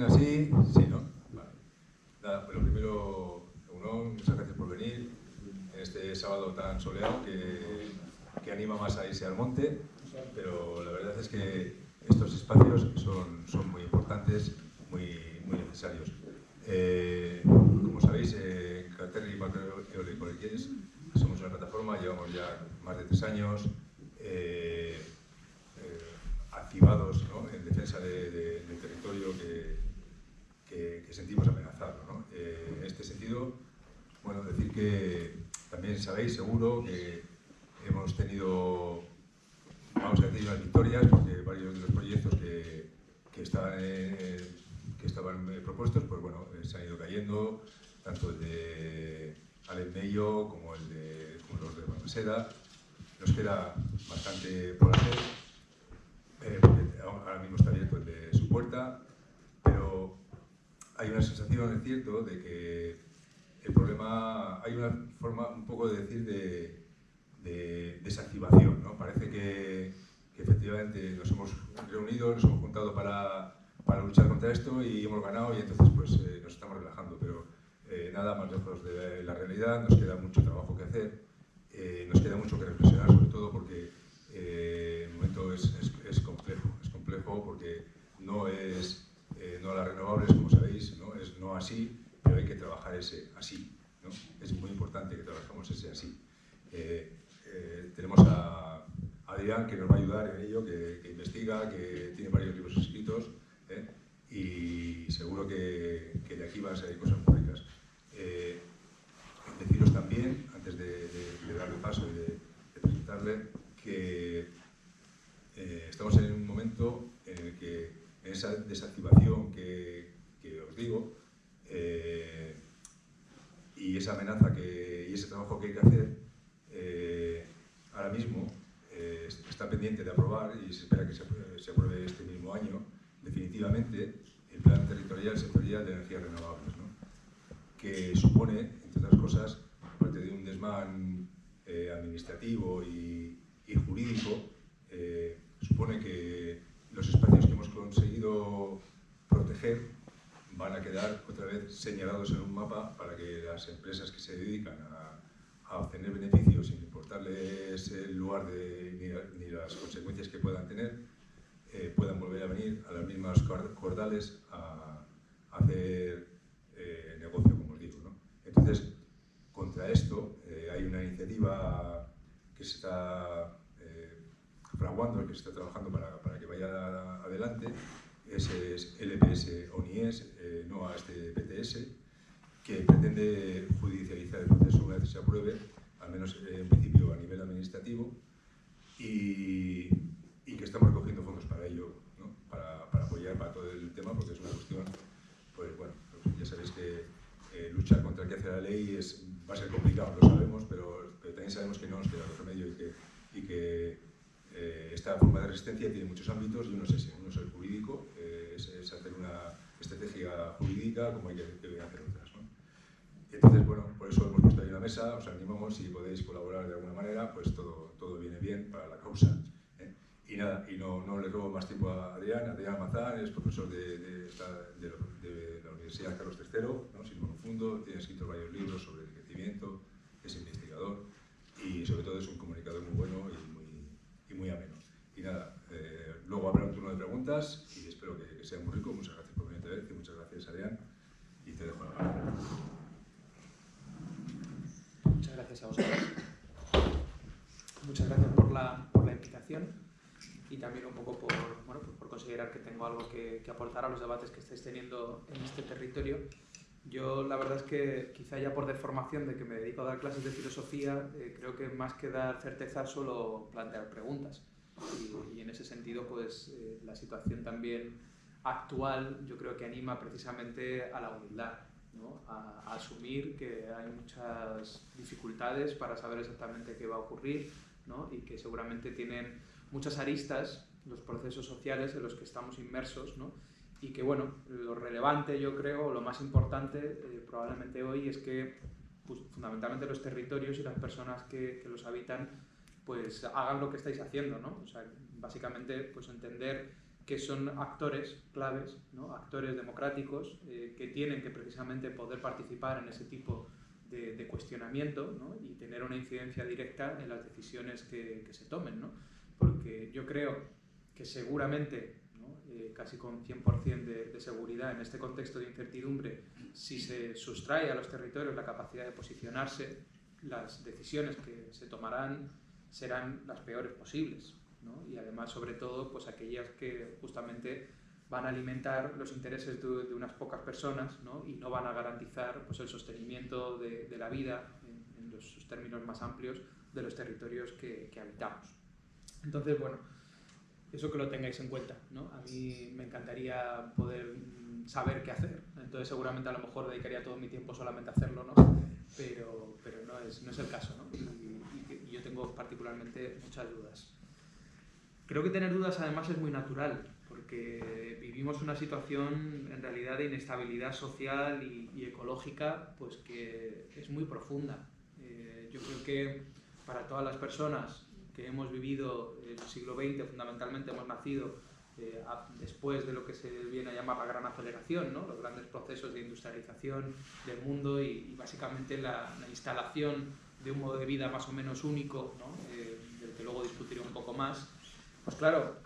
bien así, sí, ¿no? Vale. Nada, pues lo primero, muchas gracias por venir en este sábado tan soleado que anima más a irse al monte, pero la verdad es que estos espacios son muy importantes, muy necesarios. Como sabéis, Calterri y Parque Eólico Lequés somos una plataforma, llevamos ya más de 3 años activados, ¿no?, en defensa del territorio que sentimos amenazado, ¿no? En este sentido, bueno, decir que también sabéis seguro que hemos tenido, vamos a decir, unas victorias, porque varios de los proyectos que estaban propuestos, pues bueno, se han ido cayendo, tanto el de Alemmello como los de Balmaseda. Nos queda bastante por hacer, porque ahora mismo está abierto el de su puerta, pero hay una sensación, es cierto, de que el problema, hay una forma un poco de decir de desactivación, ¿no? Parece que efectivamente nos hemos reunido, nos hemos juntado para luchar contra esto y hemos ganado, y entonces pues nos estamos relajando, pero nada más lejos de la realidad. Nos queda mucho trabajo que hacer, nos queda mucho que reflexionar, sobre todo porque el momento es complejo porque no es no a las renovables, como sabéis, ¿no? Es no así, pero hay que trabajar ese así, ¿no? Es muy importante que trabajemos ese así. Tenemos a Adrián, que nos va a ayudar en ello, que investiga, que tiene varios libros escritos, y seguro que de aquí van a salir cosas muy ricas. Deciros también, antes de darle paso y de presentarle, que estamos en un momento en el que esa desactivación que os digo, y esa amenaza y ese trabajo que hay que hacer, ahora mismo está pendiente de aprobar, y se espera que se apruebe este mismo año, definitivamente, el Plan Territorial Sectorial de Energías Renovables, ¿no?, que supone, entre otras cosas, aparte de un desmán administrativo y jurídico, supone que los espacios que hemos conseguido proteger van a quedar otra vez señalados en un mapa para que las empresas que se dedican a obtener beneficios, sin importarles el lugar ni las consecuencias que puedan tener, puedan volver a venir a las mismas cordales a hacer negocio, como os digo, ¿no? Entonces, contra esto hay una iniciativa que se está fraguando, que se está trabajando para que vaya adelante. Ese es LPS ONIES, no a este PTS, que pretende judicializar el proceso una vez que se apruebe, al menos en principio a nivel administrativo, y que estamos recogiendo fondos para ello, ¿no?, para apoyar para todo el tema, porque es una cuestión, pues bueno, pues ya sabéis que luchar contra el que hace la ley va a ser complicado, lo sabemos, pero también sabemos que no nos queda otro remedio, y que esta forma de resistencia tiene muchos ámbitos, y uno es ese, uno es el jurídico, es hacer una estrategia jurídica como hay que hacer otras, ¿no? Entonces, bueno, por eso hemos puesto ahí una mesa, os animamos, si podéis colaborar de alguna manera, pues todo viene bien para la causa, ¿eh? Y nada, y no le robo más tiempo a Adrián Almazán, es profesor de la Universidad Carlos III, ¿no?, si no me confundo, tiene escrito varios libros sobre el crecimiento, es investigador, y sobre todo es un comunicador muy bueno y muy ameno. Y nada, luego habrá un turno de preguntas y espero que sea muy rico. Muchas gracias por venir a verte, muchas gracias, Adrián, y te dejo la palabra. Muchas gracias a vosotros. Muchas gracias por la invitación, y también un poco por considerar que tengo algo que aportar a los debates que estáis teniendo en este territorio. Yo la verdad es que quizá ya por deformación de que me dedico a dar clases de filosofía, creo que más que dar certeza solo plantear preguntas. Y en ese sentido, pues la situación también actual yo creo que anima precisamente a la humildad, ¿no?, a asumir que hay muchas dificultades para saber exactamente qué va a ocurrir, ¿no?, y que seguramente tienen muchas aristas los procesos sociales en los que estamos inmersos, ¿no?, y que, bueno, lo relevante, yo creo, lo más importante probablemente hoy es que pues, fundamentalmente los territorios y las personas que los habitan pues hagan lo que estáis haciendo, ¿no? O sea, básicamente pues entender que son actores claves, ¿no? Actores democráticos que tienen que precisamente poder participar en ese tipo de cuestionamiento, ¿no? Y tener una incidencia directa en las decisiones que se tomen, ¿no? Porque yo creo que seguramente, ¿no? Casi con 100% de seguridad en este contexto de incertidumbre, si se sustrae a los territorios la capacidad de posicionarse, las decisiones que se tomarán serán las peores posibles, ¿no? Y además, sobre todo, pues aquellas que justamente van a alimentar los intereses de unas pocas personas, ¿no? Y no van a garantizar pues, el sostenimiento de la vida en sus términos más amplios de los territorios que habitamos. Entonces, bueno, eso que lo tengáis en cuenta, ¿no? A mí me encantaría poder saber qué hacer, entonces seguramente a lo mejor dedicaría todo mi tiempo solamente a hacerlo, ¿no? Pero no es el caso, ¿no? Y yo tengo particularmente muchas dudas. Creo que tener dudas además es muy natural, porque vivimos una situación en realidad de inestabilidad social y ecológica pues que es muy profunda. Yo creo que para todas las personas que hemos vivido el siglo XX, fundamentalmente hemos nacido después de lo que se viene a llamar la gran aceleración, ¿no? Los grandes procesos de industrialización del mundo y básicamente la instalación de un modo de vida más o menos único, ¿no? Del que luego discutiré un poco más. Pues claro,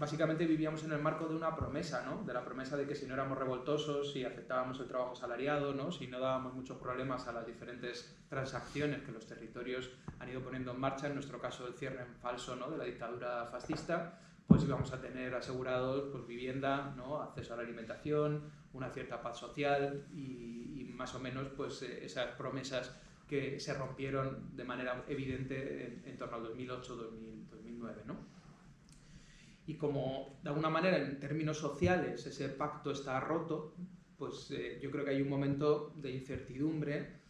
básicamente vivíamos en el marco de una promesa, ¿no? De la promesa de que si no éramos revoltosos, si aceptábamos el trabajo asalariado, ¿no? Si no dábamos muchos problemas a las diferentes transacciones que los territorios han ido poniendo en marcha, en nuestro caso el cierre en falso, ¿no? De la dictadura fascista, pues íbamos a tener asegurados pues, vivienda, ¿no? Acceso a la alimentación, una cierta paz social y más o menos pues, esas promesas que se rompieron de manera evidente en torno al 2008-2009, ¿no? Y como de alguna manera en términos sociales ese pacto está roto, pues yo creo que hay un momento de incertidumbre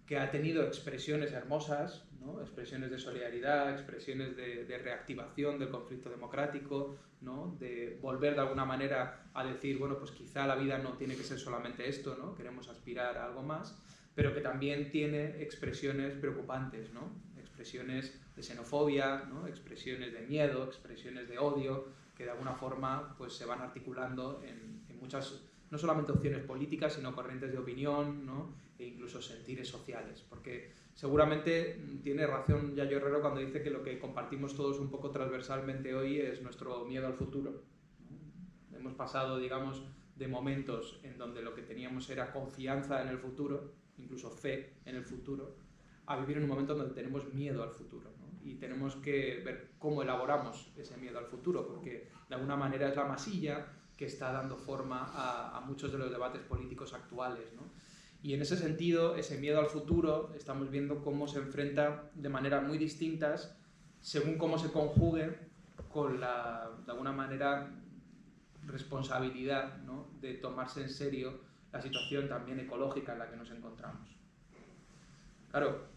que ha tenido expresiones hermosas, ¿no? Expresiones de solidaridad, expresiones de reactivación del conflicto democrático, ¿no? De volver de alguna manera a decir, bueno, pues quizá la vida no tiene que ser solamente esto, ¿no? Queremos aspirar a algo más, pero que también tiene expresiones preocupantes, ¿no? Expresiones de xenofobia, ¿no? Expresiones de miedo, expresiones de odio, que de alguna forma pues, se van articulando en muchas, no solamente opciones políticas, sino corrientes de opinión, ¿no? E incluso sentires sociales. Porque seguramente tiene razón Yayo Herrero cuando dice que lo que compartimos todos un poco transversalmente hoy es nuestro miedo al futuro, ¿no? Hemos pasado, digamos, de momentos en donde lo que teníamos era confianza en el futuro, incluso fe en el futuro, a vivir en un momento donde tenemos miedo al futuro, ¿no? Y tenemos que ver cómo elaboramos ese miedo al futuro, porque de alguna manera es la masilla que está dando forma a muchos de los debates políticos actuales, ¿no? Y en ese sentido, ese miedo al futuro, estamos viendo cómo se enfrenta de maneras muy distintas según cómo se conjugue con la, de alguna manera, responsabilidad, ¿no? De tomarse en serio la situación también ecológica en la que nos encontramos. Claro,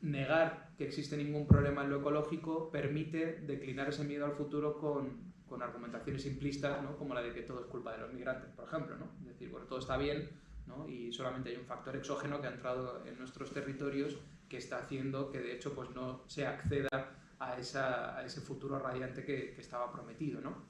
negar que existe ningún problema en lo ecológico permite declinar ese miedo al futuro con argumentaciones simplistas, ¿no? Como la de que todo es culpa de los migrantes, por ejemplo, ¿no? Es decir, bueno, todo está bien, ¿no? Y solamente hay un factor exógeno que ha entrado en nuestros territorios que está haciendo que de hecho pues, no se acceda a ese futuro radiante que estaba prometido, ¿no?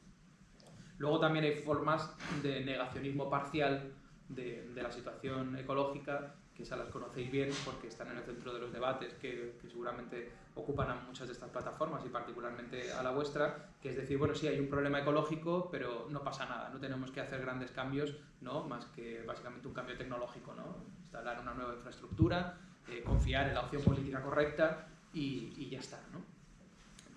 Luego también hay formas de negacionismo parcial de la situación ecológica, que esas las conocéis bien porque están en el centro de los debates que seguramente ocupan a muchas de estas plataformas y particularmente a la vuestra, que es decir, bueno, sí hay un problema ecológico, pero no pasa nada, no tenemos que hacer grandes cambios, ¿no? Más que básicamente un cambio tecnológico, ¿no? Instalar una nueva infraestructura, confiar en la opción política correcta y ya está, ¿no?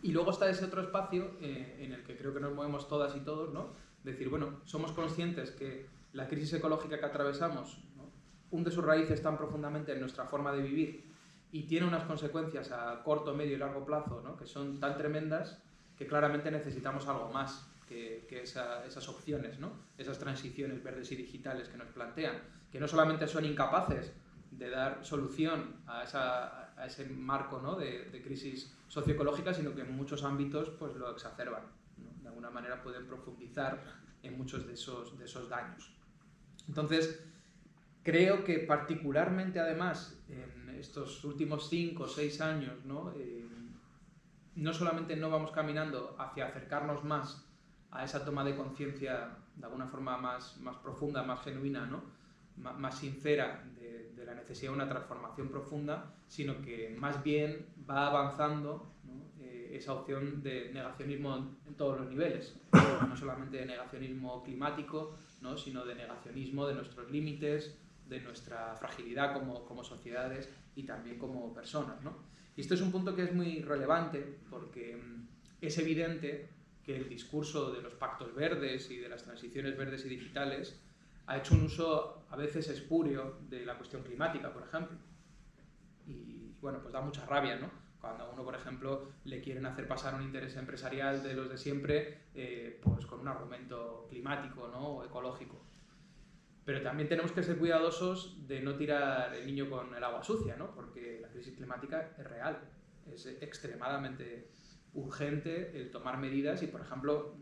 Y luego está ese otro espacio en el que creo que nos movemos todas y todos, ¿no? Decir, bueno, somos conscientes que la crisis ecológica que atravesamos, ¿no? Hunde sus raíces tan profundamente en nuestra forma de vivir y tiene unas consecuencias a corto, medio y largo plazo, ¿no? Que son tan tremendas que claramente necesitamos algo más que esas opciones, ¿no? Esas transiciones verdes y digitales que nos plantean, que no solamente son incapaces de dar solución a ese marco, ¿no? de crisis socioecológica, sino que en muchos ámbitos pues, lo exacerban, ¿no? De alguna manera pueden profundizar en muchos de esos daños. Entonces, creo que particularmente además en estos últimos 5 o 6 años, ¿no? No solamente no vamos caminando hacia acercarnos más a esa toma de conciencia de alguna forma más profunda, más genuina, ¿no? Más sincera de la necesidad de una transformación profunda, sino que más bien va avanzando, ¿no? Esa opción de negacionismo en todos los niveles, no solamente de negacionismo climático, ¿no? Sino de negacionismo de nuestros límites, de nuestra fragilidad como sociedades y también como personas, ¿no? Y esto es un punto que es muy relevante porque es evidente que el discurso de los pactos verdes y de las transiciones verdes y digitales ha hecho un uso a veces espúreo de la cuestión climática, por ejemplo. Y bueno, pues da mucha rabia, ¿no? Cuando a uno, por ejemplo, le quieren hacer pasar un interés empresarial de los de siempre, pues con un argumento climático, ¿no? O ecológico. Pero también tenemos que ser cuidadosos de no tirar el niño con el agua sucia, ¿no? Porque la crisis climática es real, es extremadamente urgente el tomar medidas y, por ejemplo,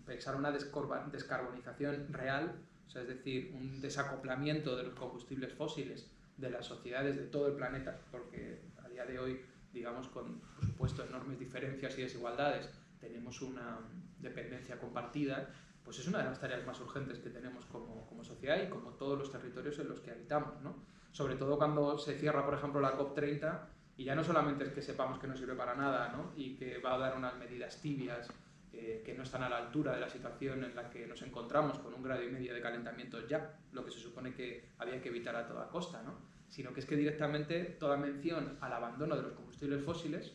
pensar una descarbonización real, o sea, es decir, un desacoplamiento de los combustibles fósiles de las sociedades de todo el planeta, porque a día de hoy, digamos, con, por supuesto, enormes diferencias y desigualdades, tenemos una dependencia compartida, pues es una de las tareas más urgentes que tenemos como sociedad y como todos los territorios en los que habitamos, ¿no? Sobre todo cuando se cierra, por ejemplo, la COP30, y ya no solamente es que sepamos que no sirve para nada, ¿no? Y que va a dar unas medidas tibias que no están a la altura de la situación en la que nos encontramos con 1,5 grados de calentamiento ya, lo que se supone que había que evitar a toda costa, ¿no? Sino que es que directamente toda mención al abandono de los combustibles fósiles,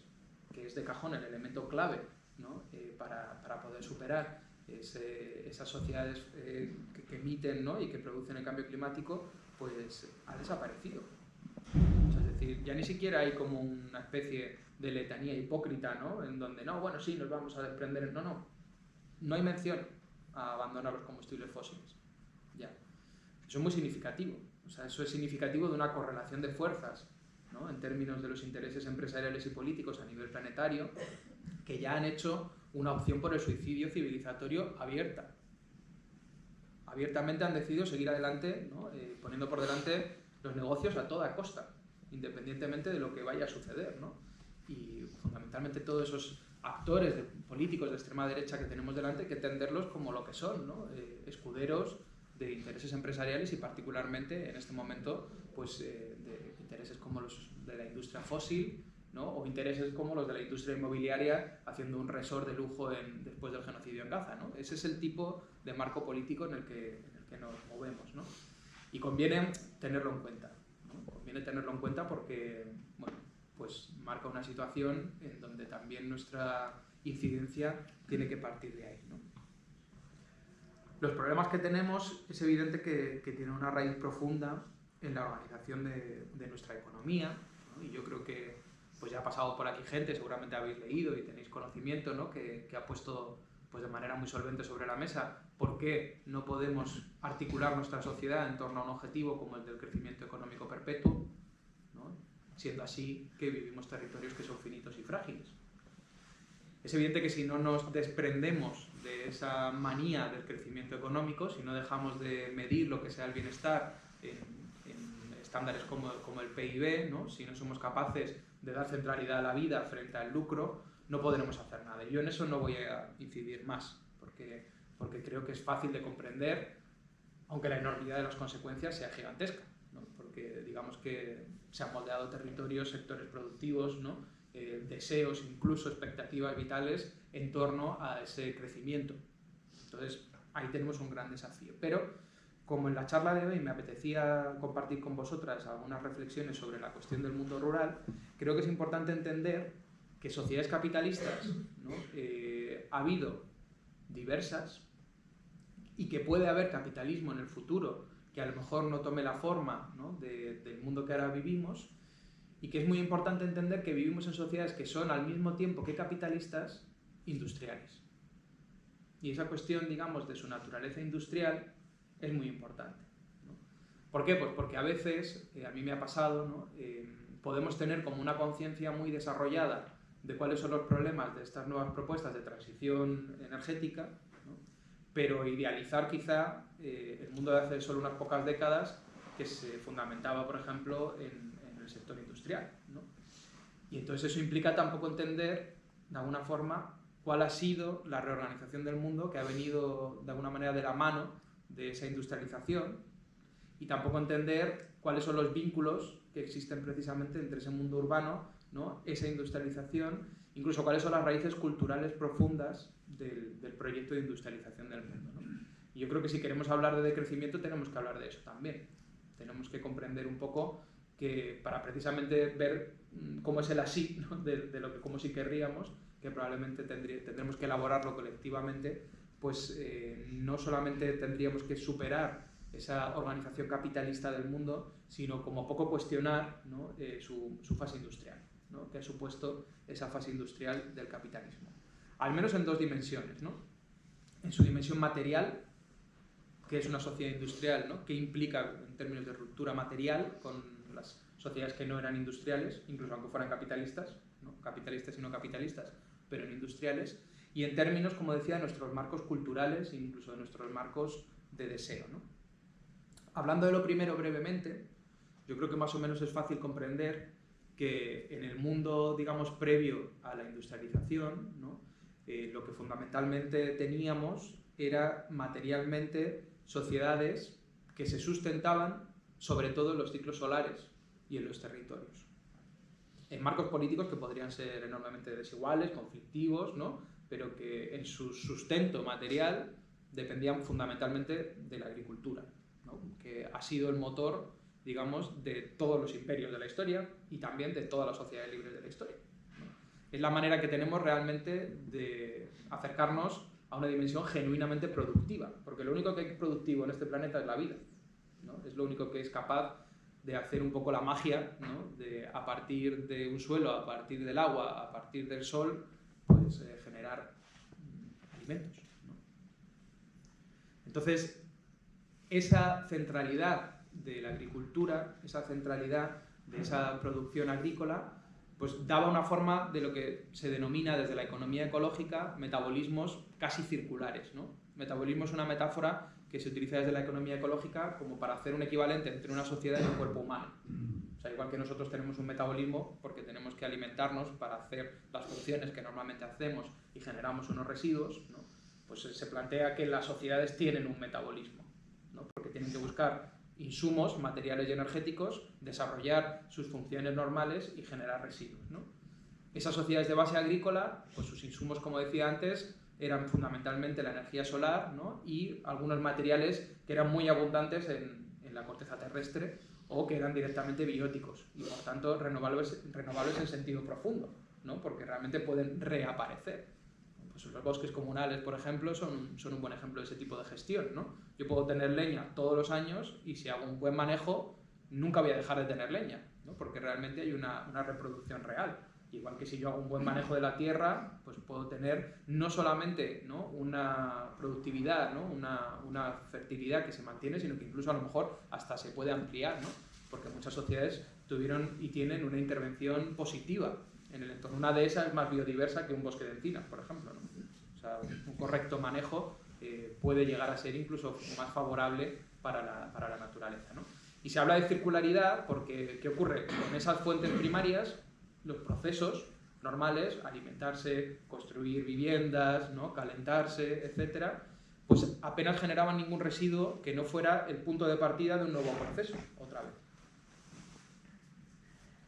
que es de cajón el elemento clave, ¿no? Para poder superar esas sociedades que emiten, ¿no? Y que producen el cambio climático, pues ha desaparecido. O sea, es decir, ya ni siquiera hay como una especie de letanía hipócrita, ¿no? En donde, no, bueno, sí, nos vamos a desprender. No hay mención a abandonar los combustibles fósiles. Ya. Eso es muy significativo. O sea, eso es significativo de una correlación de fuerzas, ¿no? En términos de los intereses empresariales y políticos a nivel planetario, que ya han hecho una opción por el suicidio civilizatorio abierta. Abiertamente han decidido seguir adelante, ¿no? Poniendo por delante los negocios a toda costa, independientemente de lo que vaya a suceder, ¿no? Y fundamentalmente todos esos actores políticos de extrema derecha que tenemos delante hay que entenderlos como lo que son, ¿no? Escuderos de intereses empresariales y particularmente en este momento pues, de intereses como los de la industria fósil, ¿no? O intereses como los de la industria inmobiliaria haciendo un resort de lujo después del genocidio en Gaza, ¿no? Ese es el tipo de marco político en el que nos movemos, ¿no? Y conviene tenerlo en cuenta, ¿no? Conviene tenerlo en cuenta porque, bueno, pues marca una situación en donde también nuestra incidencia tiene que partir de ahí, ¿no? Los problemas que tenemos es evidente que tienen una raíz profunda en la organización de nuestra economía, ¿no? Y yo creo que pues ya ha pasado por aquí gente, seguramente habéis leído y tenéis conocimiento, ¿no? que ha puesto pues de manera muy solvente sobre la mesa por qué no podemos articular nuestra sociedad en torno a un objetivo como el del crecimiento económico perpetuo, ¿no? Siendo así que vivimos territorios que son finitos y frágiles. Es evidente que si no nos desprendemos de esa manía del crecimiento económico, si no dejamos de medir lo que sea el bienestar en estándares como el PIB, ¿no? Si no somos capaces de dar centralidad a la vida frente al lucro, no podremos hacer nada. Yo en eso no voy a incidir más, porque creo que es fácil de comprender, aunque la enormidad de las consecuencias sea gigantesca, ¿no? Porque digamos que se han moldeado territorios, sectores productivos, ¿no? Deseos, incluso expectativas vitales en torno a ese crecimiento. Entonces, ahí tenemos un gran desafío. Pero, como en la charla de hoy me apetecía compartir con vosotras algunas reflexiones sobre la cuestión del mundo rural, creo que es importante entender que sociedades capitalistas, ¿no? Ha habido diversas y que puede haber capitalismo en el futuro que a lo mejor no tome la forma, ¿no? del mundo que ahora vivimos, y que es muy importante entender que vivimos en sociedades que son al mismo tiempo que capitalistas, industriales. Y esa cuestión, digamos, de su naturaleza industrial es muy importante, ¿no? ¿Por qué? Pues porque a veces, a mí me ha pasado, ¿no? Podemos tener como una conciencia muy desarrollada de cuáles son los problemas de estas nuevas propuestas de transición energética, ¿no? Pero idealizar quizá el mundo de hace solo unas pocas décadas que se fundamentaba, por ejemplo, en el sector industrial, ¿no? Y entonces eso implica tampoco entender, de alguna forma, cuál ha sido la reorganización del mundo que ha venido de alguna manera de la mano de esa industrialización, y tampoco entender cuáles son los vínculos que existen precisamente entre ese mundo urbano, ¿no?, esa industrialización, incluso cuáles son las raíces culturales profundas del proyecto de industrialización del mundo, ¿no? Y yo creo que si queremos hablar de decrecimiento tenemos que hablar de eso también. Tenemos que comprender un poco que para precisamente ver cómo es el así, ¿no?, de lo que como si querríamos, que probablemente tendremos que elaborarlo colectivamente, pues no solamente tendríamos que superar esa organización capitalista del mundo, sino como poco cuestionar, ¿no?, su fase industrial, ¿no?, que ha supuesto esa fase industrial del capitalismo. Al menos en dos dimensiones, ¿no? En su dimensión material, que es una sociedad industrial, ¿no?, que implica en términos de ruptura material con las sociedades que no eran industriales, incluso aunque fueran capitalistas, ¿no?, capitalistas y no capitalistas, pero no industriales, y en términos, como decía, de nuestros marcos culturales e incluso de nuestros marcos de deseo, ¿no? Hablando de lo primero brevemente, yo creo que más o menos es fácil comprender que en el mundo, digamos, previo a la industrialización, ¿no?, lo que fundamentalmente teníamos era materialmente sociedades que se sustentaban sobre todo en los ciclos solares y en los territorios, en marcos políticos que podrían ser enormemente desiguales, conflictivos, ¿no?, pero que en su sustento material dependían fundamentalmente de la agricultura, ¿no?, que ha sido el motor, digamos, de todos los imperios de la historia y también de todas las sociedades libres de la historia, ¿no? Es la manera que tenemos realmente de acercarnos a una dimensión genuinamente productiva, porque lo único que es productivo en este planeta es la vida, ¿no? Es lo único que es capaz de hacer un poco la magia, ¿no?, de a partir de un suelo, a partir del agua, a partir del sol, pues generar alimentos, ¿no? Entonces, esa centralidad de la agricultura, esa centralidad de esa producción agrícola, pues daba una forma de lo que se denomina desde la economía ecológica metabolismos casi circulares, ¿no? Metabolismo es una metáfora que se utiliza desde la economía ecológica como para hacer un equivalente entre una sociedad y un cuerpo humano. O sea, igual que nosotros tenemos un metabolismo porque tenemos que alimentarnos para hacer las funciones que normalmente hacemos y generamos unos residuos, ¿no?, pues se plantea que las sociedades tienen un metabolismo, ¿no?, porque tienen que buscar insumos, materiales y energéticos, desarrollar sus funciones normales y generar residuos, ¿no? Esas sociedades de base agrícola, pues sus insumos, como decía antes, eran fundamentalmente la energía solar, ¿no?, y algunos materiales que eran muy abundantes en la corteza terrestre o que eran directamente bióticos y por tanto renovables en sentido profundo, ¿no?, porque realmente pueden reaparecer. Pues los bosques comunales, por ejemplo, son un buen ejemplo de ese tipo de gestión, ¿no? Yo puedo tener leña todos los años y si hago un buen manejo nunca voy a dejar de tener leña, ¿no?, porque realmente hay una reproducción real. Igual que si yo hago un buen manejo de la tierra, pues puedo tener no solamente, ¿no?, una productividad, ¿no?, una fertilidad que se mantiene, sino que incluso a lo mejor hasta se puede ampliar, ¿no?, porque muchas sociedades tuvieron y tienen una intervención positiva en el entorno. Una de esas es más biodiversa que un bosque de encinas, por ejemplo, ¿no? O sea, un correcto manejo puede llegar a ser incluso más favorable para la naturaleza, ¿no? Y se habla de circularidad porque, ¿qué ocurre? Con esas fuentes primarias, los procesos normales, alimentarse, construir viviendas, ¿no?, calentarse, etcétera, pues apenas generaban ningún residuo que no fuera el punto de partida de un nuevo proceso, otra vez.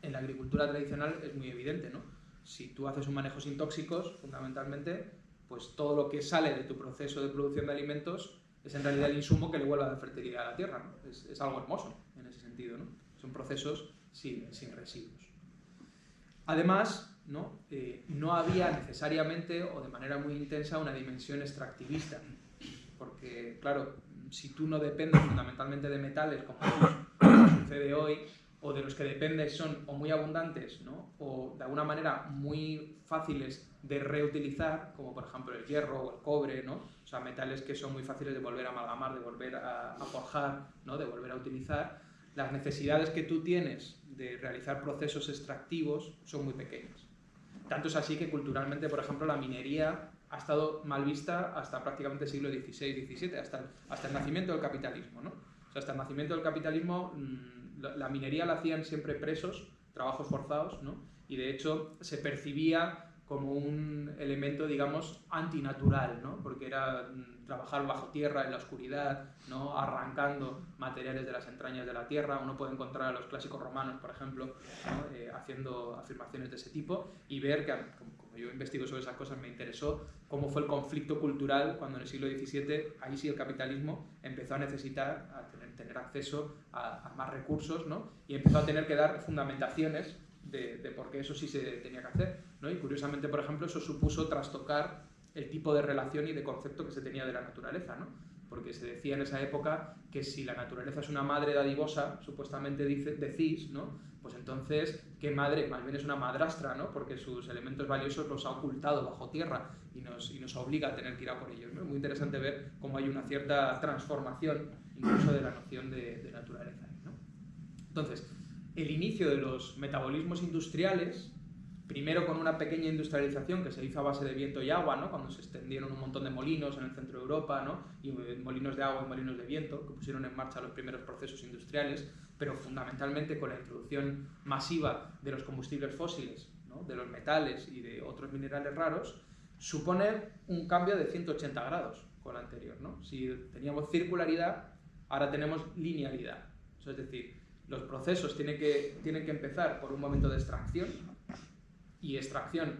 En la agricultura tradicional es muy evidente, ¿no? Si tú haces un manejo sin tóxicos, fundamentalmente, pues todo lo que sale de tu proceso de producción de alimentos es en realidad el insumo que le vuelve a dar fertilidad a la tierra, ¿no? Es algo hermoso en ese sentido, ¿no? Son procesos sin residuos. Además, ¿no?, no había necesariamente o de manera muy intensa una dimensión extractivista, porque, claro, si tú no dependes fundamentalmente de metales, como sucede hoy, o de los que dependes son o muy abundantes, ¿no?, o de alguna manera muy fáciles de reutilizar, como por ejemplo el hierro o el cobre, ¿no?, o sea, metales que son muy fáciles de volver a amalgamar, de volver a forjar, ¿no?, de volver a utilizar, las necesidades que tú tienes de realizar procesos extractivos son muy pequeñas. Tanto es así que culturalmente, por ejemplo, la minería ha estado mal vista hasta prácticamente el siglo XVI-XVII, hasta el nacimiento del capitalismo, ¿no? O sea, hasta el nacimiento del capitalismo la minería la hacían siempre presos, trabajos forzados, ¿no? Y de hecho se percibía como un elemento, digamos, antinatural, ¿no? Porque era trabajar bajo tierra, en la oscuridad, ¿no? Arrancando materiales de las entrañas de la tierra. Uno puede encontrar a los clásicos romanos, por ejemplo, ¿no? Haciendo afirmaciones de ese tipo y ver que, como yo investigo sobre esas cosas, me interesó cómo fue el conflicto cultural cuando en el siglo XVII, ahí sí el capitalismo empezó a necesitar, a tener acceso a más recursos, ¿no? Y empezó a tener que dar fundamentaciones de por qué eso sí se tenía que hacer, ¿no? Y curiosamente, por ejemplo, eso supuso trastocar el tipo de relación y de concepto que se tenía de la naturaleza, ¿no? Porque se decía en esa época que si la naturaleza es una madre dadivosa, supuestamente decís, ¿no? Pues entonces, ¿qué madre? Más bien es una madrastra, ¿no? Porque sus elementos valiosos los ha ocultado bajo tierra y nos obliga a tener que ir a por ellos, ¿no? Es muy interesante ver cómo hay una cierta transformación incluso de la noción de naturaleza, ¿no? Entonces, el inicio de los metabolismos industriales, primero con una pequeña industrialización que se hizo a base de viento y agua, ¿no? Cuando se extendieron un montón de molinos en el centro de Europa, ¿no? Y molinos de agua y molinos de viento, que pusieron en marcha los primeros procesos industriales, pero fundamentalmente con la introducción masiva de los combustibles fósiles, ¿no? De los metales y de otros minerales raros, supone un cambio de 180 grados con la anterior, ¿no? Si teníamos circularidad, ahora tenemos linealidad. Eso es decir, los procesos tienen que empezar por un momento de extracción, y extracción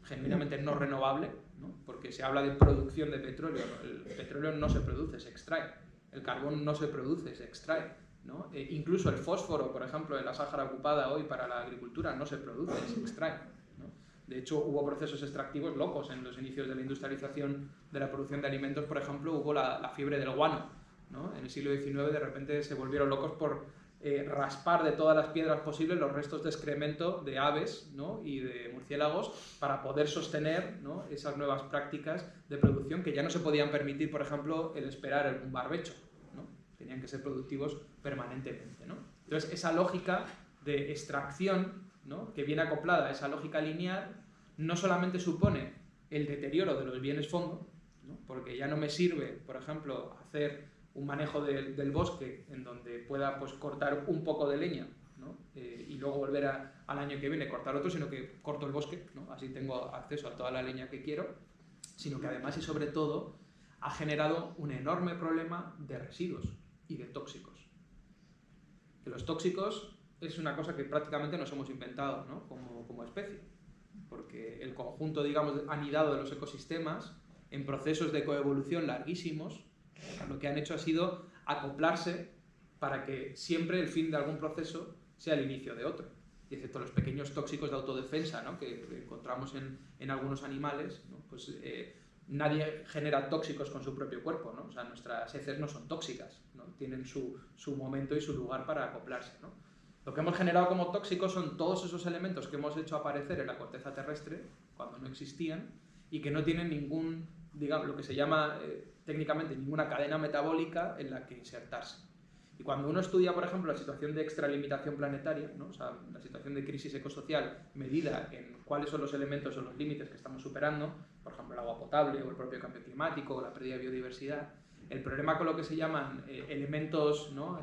genuinamente no renovable, ¿no? Porque se habla de producción de petróleo. El petróleo no se produce, se extrae. El carbón no se produce, se extrae, ¿no? Incluso el fósforo, por ejemplo, en la Sáhara ocupada hoy para la agricultura no se produce, se extrae, ¿no? De hecho, hubo procesos extractivos locos en los inicios de la industrialización de la producción de alimentos. Por ejemplo, hubo la fiebre del guano, ¿no? En el siglo XIX de repente se volvieron locos por raspar de todas las piedras posibles los restos de excremento de aves, ¿no? Y de murciélagos para poder sostener, ¿no? Esas nuevas prácticas de producción que ya no se podían permitir, por ejemplo, el esperar un barbecho, ¿no? Tenían que ser productivos permanentemente, ¿no? Entonces, esa lógica de extracción, ¿no? Que viene acoplada a esa lógica lineal, no solamente supone el deterioro de los bienes fondo, ¿no? Porque ya no me sirve, por ejemplo, hacer un manejo del bosque en donde pueda, pues, cortar un poco de leña, ¿no? Y luego volver al año que viene cortar otro, sino que corto el bosque, ¿no? Así tengo acceso a toda la leña que quiero, sino que además y sobre todo ha generado un enorme problema de residuos y de tóxicos. Que los tóxicos es una cosa que prácticamente nos hemos inventado, ¿no? como especie, porque el conjunto, digamos, anidado de los ecosistemas en procesos de coevolución larguísimos, lo que han hecho ha sido acoplarse para que siempre el fin de algún proceso sea el inicio de otro. Y excepto los pequeños tóxicos de autodefensa, ¿no? que encontramos en algunos animales, ¿no? Pues nadie genera tóxicos con su propio cuerpo, ¿no? O sea, nuestras heces no son tóxicas, ¿no? Tienen su momento y su lugar para acoplarse, ¿no? Lo que hemos generado como tóxicos son todos esos elementos que hemos hecho aparecer en la corteza terrestre cuando no existían y que no tienen ningún, digamos, lo que se llama técnicamente ninguna cadena metabólica en la que insertarse. Y cuando uno estudia, por ejemplo, la situación de extralimitación planetaria, ¿no? O sea, la situación de crisis ecosocial medida en cuáles son los elementos o los límites que estamos superando, por ejemplo, el agua potable o el propio cambio climático o la pérdida de biodiversidad, el problema con lo que se llaman elementos, ¿no?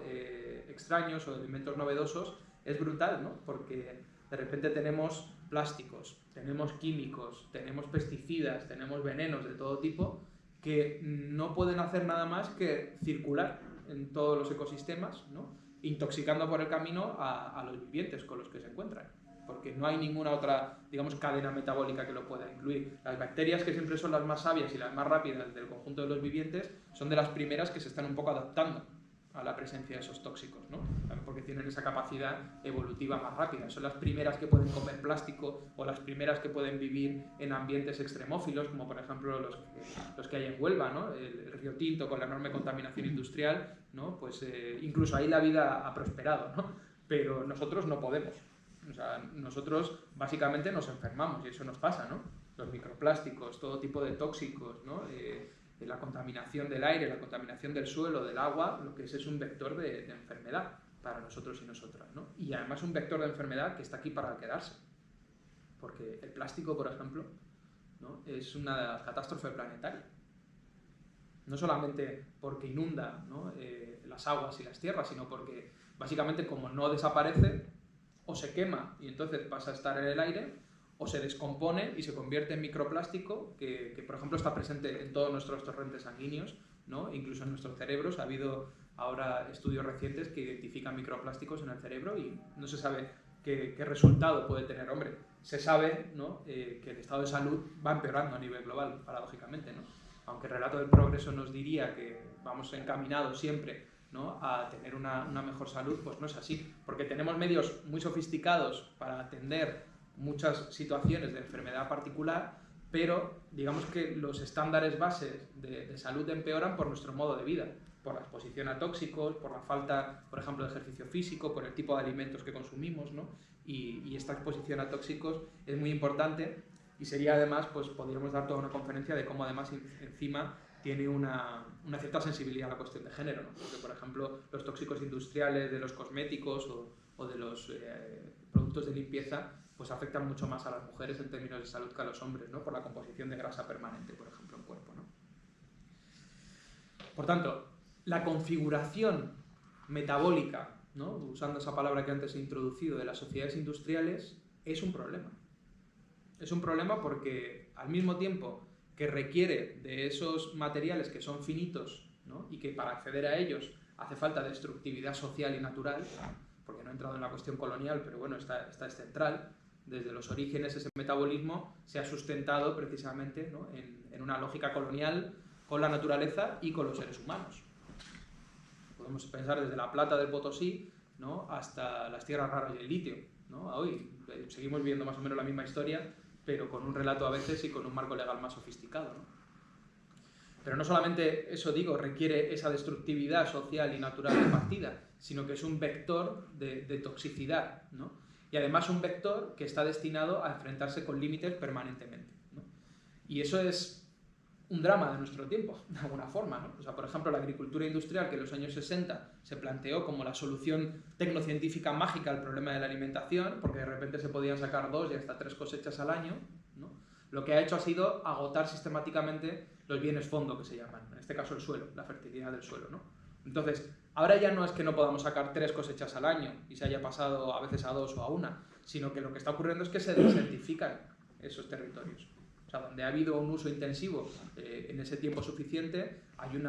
Extraños o elementos novedosos es brutal, ¿no? Porque de repente tenemos plásticos, tenemos químicos, tenemos pesticidas, tenemos venenos de todo tipo que no pueden hacer nada más que circular en todos los ecosistemas, ¿no? Intoxicando por el camino a los vivientes con los que se encuentran, porque no hay ninguna otra, digamos, cadena metabólica que lo pueda incluir. Las bacterias, que siempre son las más sabias y las más rápidas del conjunto de los vivientes, son de las primeras que se están un poco adaptando a la presencia de esos tóxicos, ¿no? Porque tienen esa capacidad evolutiva más rápida. Son las primeras que pueden comer plástico o las primeras que pueden vivir en ambientes extremófilos, como por ejemplo los que hay en Huelva, ¿no? El Río Tinto con la enorme contaminación industrial, ¿no? Pues incluso ahí la vida ha prosperado, ¿no? Pero nosotros no podemos. O sea, nosotros básicamente nos enfermamos y eso nos pasa, ¿no? Los microplásticos, todo tipo de tóxicos, ¿no? La contaminación del aire, la contaminación del suelo, del agua, lo que es un vector de enfermedad para nosotros y nosotras, ¿no? Y además un vector de enfermedad que está aquí para quedarse. Porque el plástico, por ejemplo, ¿no? Es una catástrofe planetaria. No solamente porque inunda, ¿no? Las aguas y las tierras, sino porque básicamente como no desaparece, o se quema y entonces pasa a estar en el aire, o se descompone y se convierte en microplástico que por ejemplo, está presente en todos nuestros torrentes sanguíneos, ¿no? Incluso en nuestros cerebros. Ha habido ahora estudios recientes que identifican microplásticos en el cerebro y no se sabe qué resultado puede tener. Hombre, se sabe, ¿no? Que el estado de salud va empeorando a nivel global, paradójicamente, ¿no? Aunque el relato del progreso nos diría que vamos encaminados siempre, ¿no? A tener una mejor salud, pues no es así, porque tenemos medios muy sofisticados para atender muchas situaciones de enfermedad particular, pero digamos que los estándares bases de salud empeoran por nuestro modo de vida, por la exposición a tóxicos, por la falta, por ejemplo, de ejercicio físico, por el tipo de alimentos que consumimos, ¿no? Y esta exposición a tóxicos es muy importante y sería además, pues podríamos dar toda una conferencia de cómo además encima tiene una cierta sensibilidad a la cuestión de género, ¿no? Porque, por ejemplo, los tóxicos industriales de los cosméticos o de los productos de limpieza pues afectan mucho más a las mujeres en términos de salud que a los hombres, ¿no? Por la composición de grasa permanente, por ejemplo, en el cuerpo, ¿no? Por tanto, la configuración metabólica, ¿no? Usando esa palabra que antes he introducido, de las sociedades industriales, es un problema. Es un problema porque al mismo tiempo que requiere de esos materiales que son finitos, ¿no? Y que para acceder a ellos hace falta destructividad social y natural, porque no he entrado en la cuestión colonial, pero bueno, esta es central. Desde los orígenes ese metabolismo se ha sustentado precisamente, ¿no? en una lógica colonial con la naturaleza y con los seres humanos. Podemos pensar desde la plata del Potosí, ¿no? Hasta las tierras raras y el litio, ¿no? Hoy seguimos viendo más o menos la misma historia, pero con un relato a veces y con un marco legal más sofisticado, ¿no? Pero no solamente eso, digo, requiere esa destructividad social y natural de partida, sino que es un vector de toxicidad, ¿no? Y además un vector que está destinado a enfrentarse con límites permanentemente, ¿no? Y eso es un drama de nuestro tiempo, de alguna forma, ¿no? O sea, por ejemplo, la agricultura industrial, que en los años 60 se planteó como la solución tecnocientífica mágica al problema de la alimentación, porque de repente se podían sacar 2 y hasta 3 cosechas al año, ¿no? Lo que ha hecho ha sido agotar sistemáticamente los bienes fondo, que se llaman, en este caso el suelo, la fertilidad del suelo, ¿no? Entonces, ahora ya no es que no podamos sacar 3 cosechas al año y se haya pasado a veces a 2 o a 1, sino que lo que está ocurriendo es que se desertifican esos territorios. O sea, donde ha habido un uso intensivo en ese tiempo suficiente, hay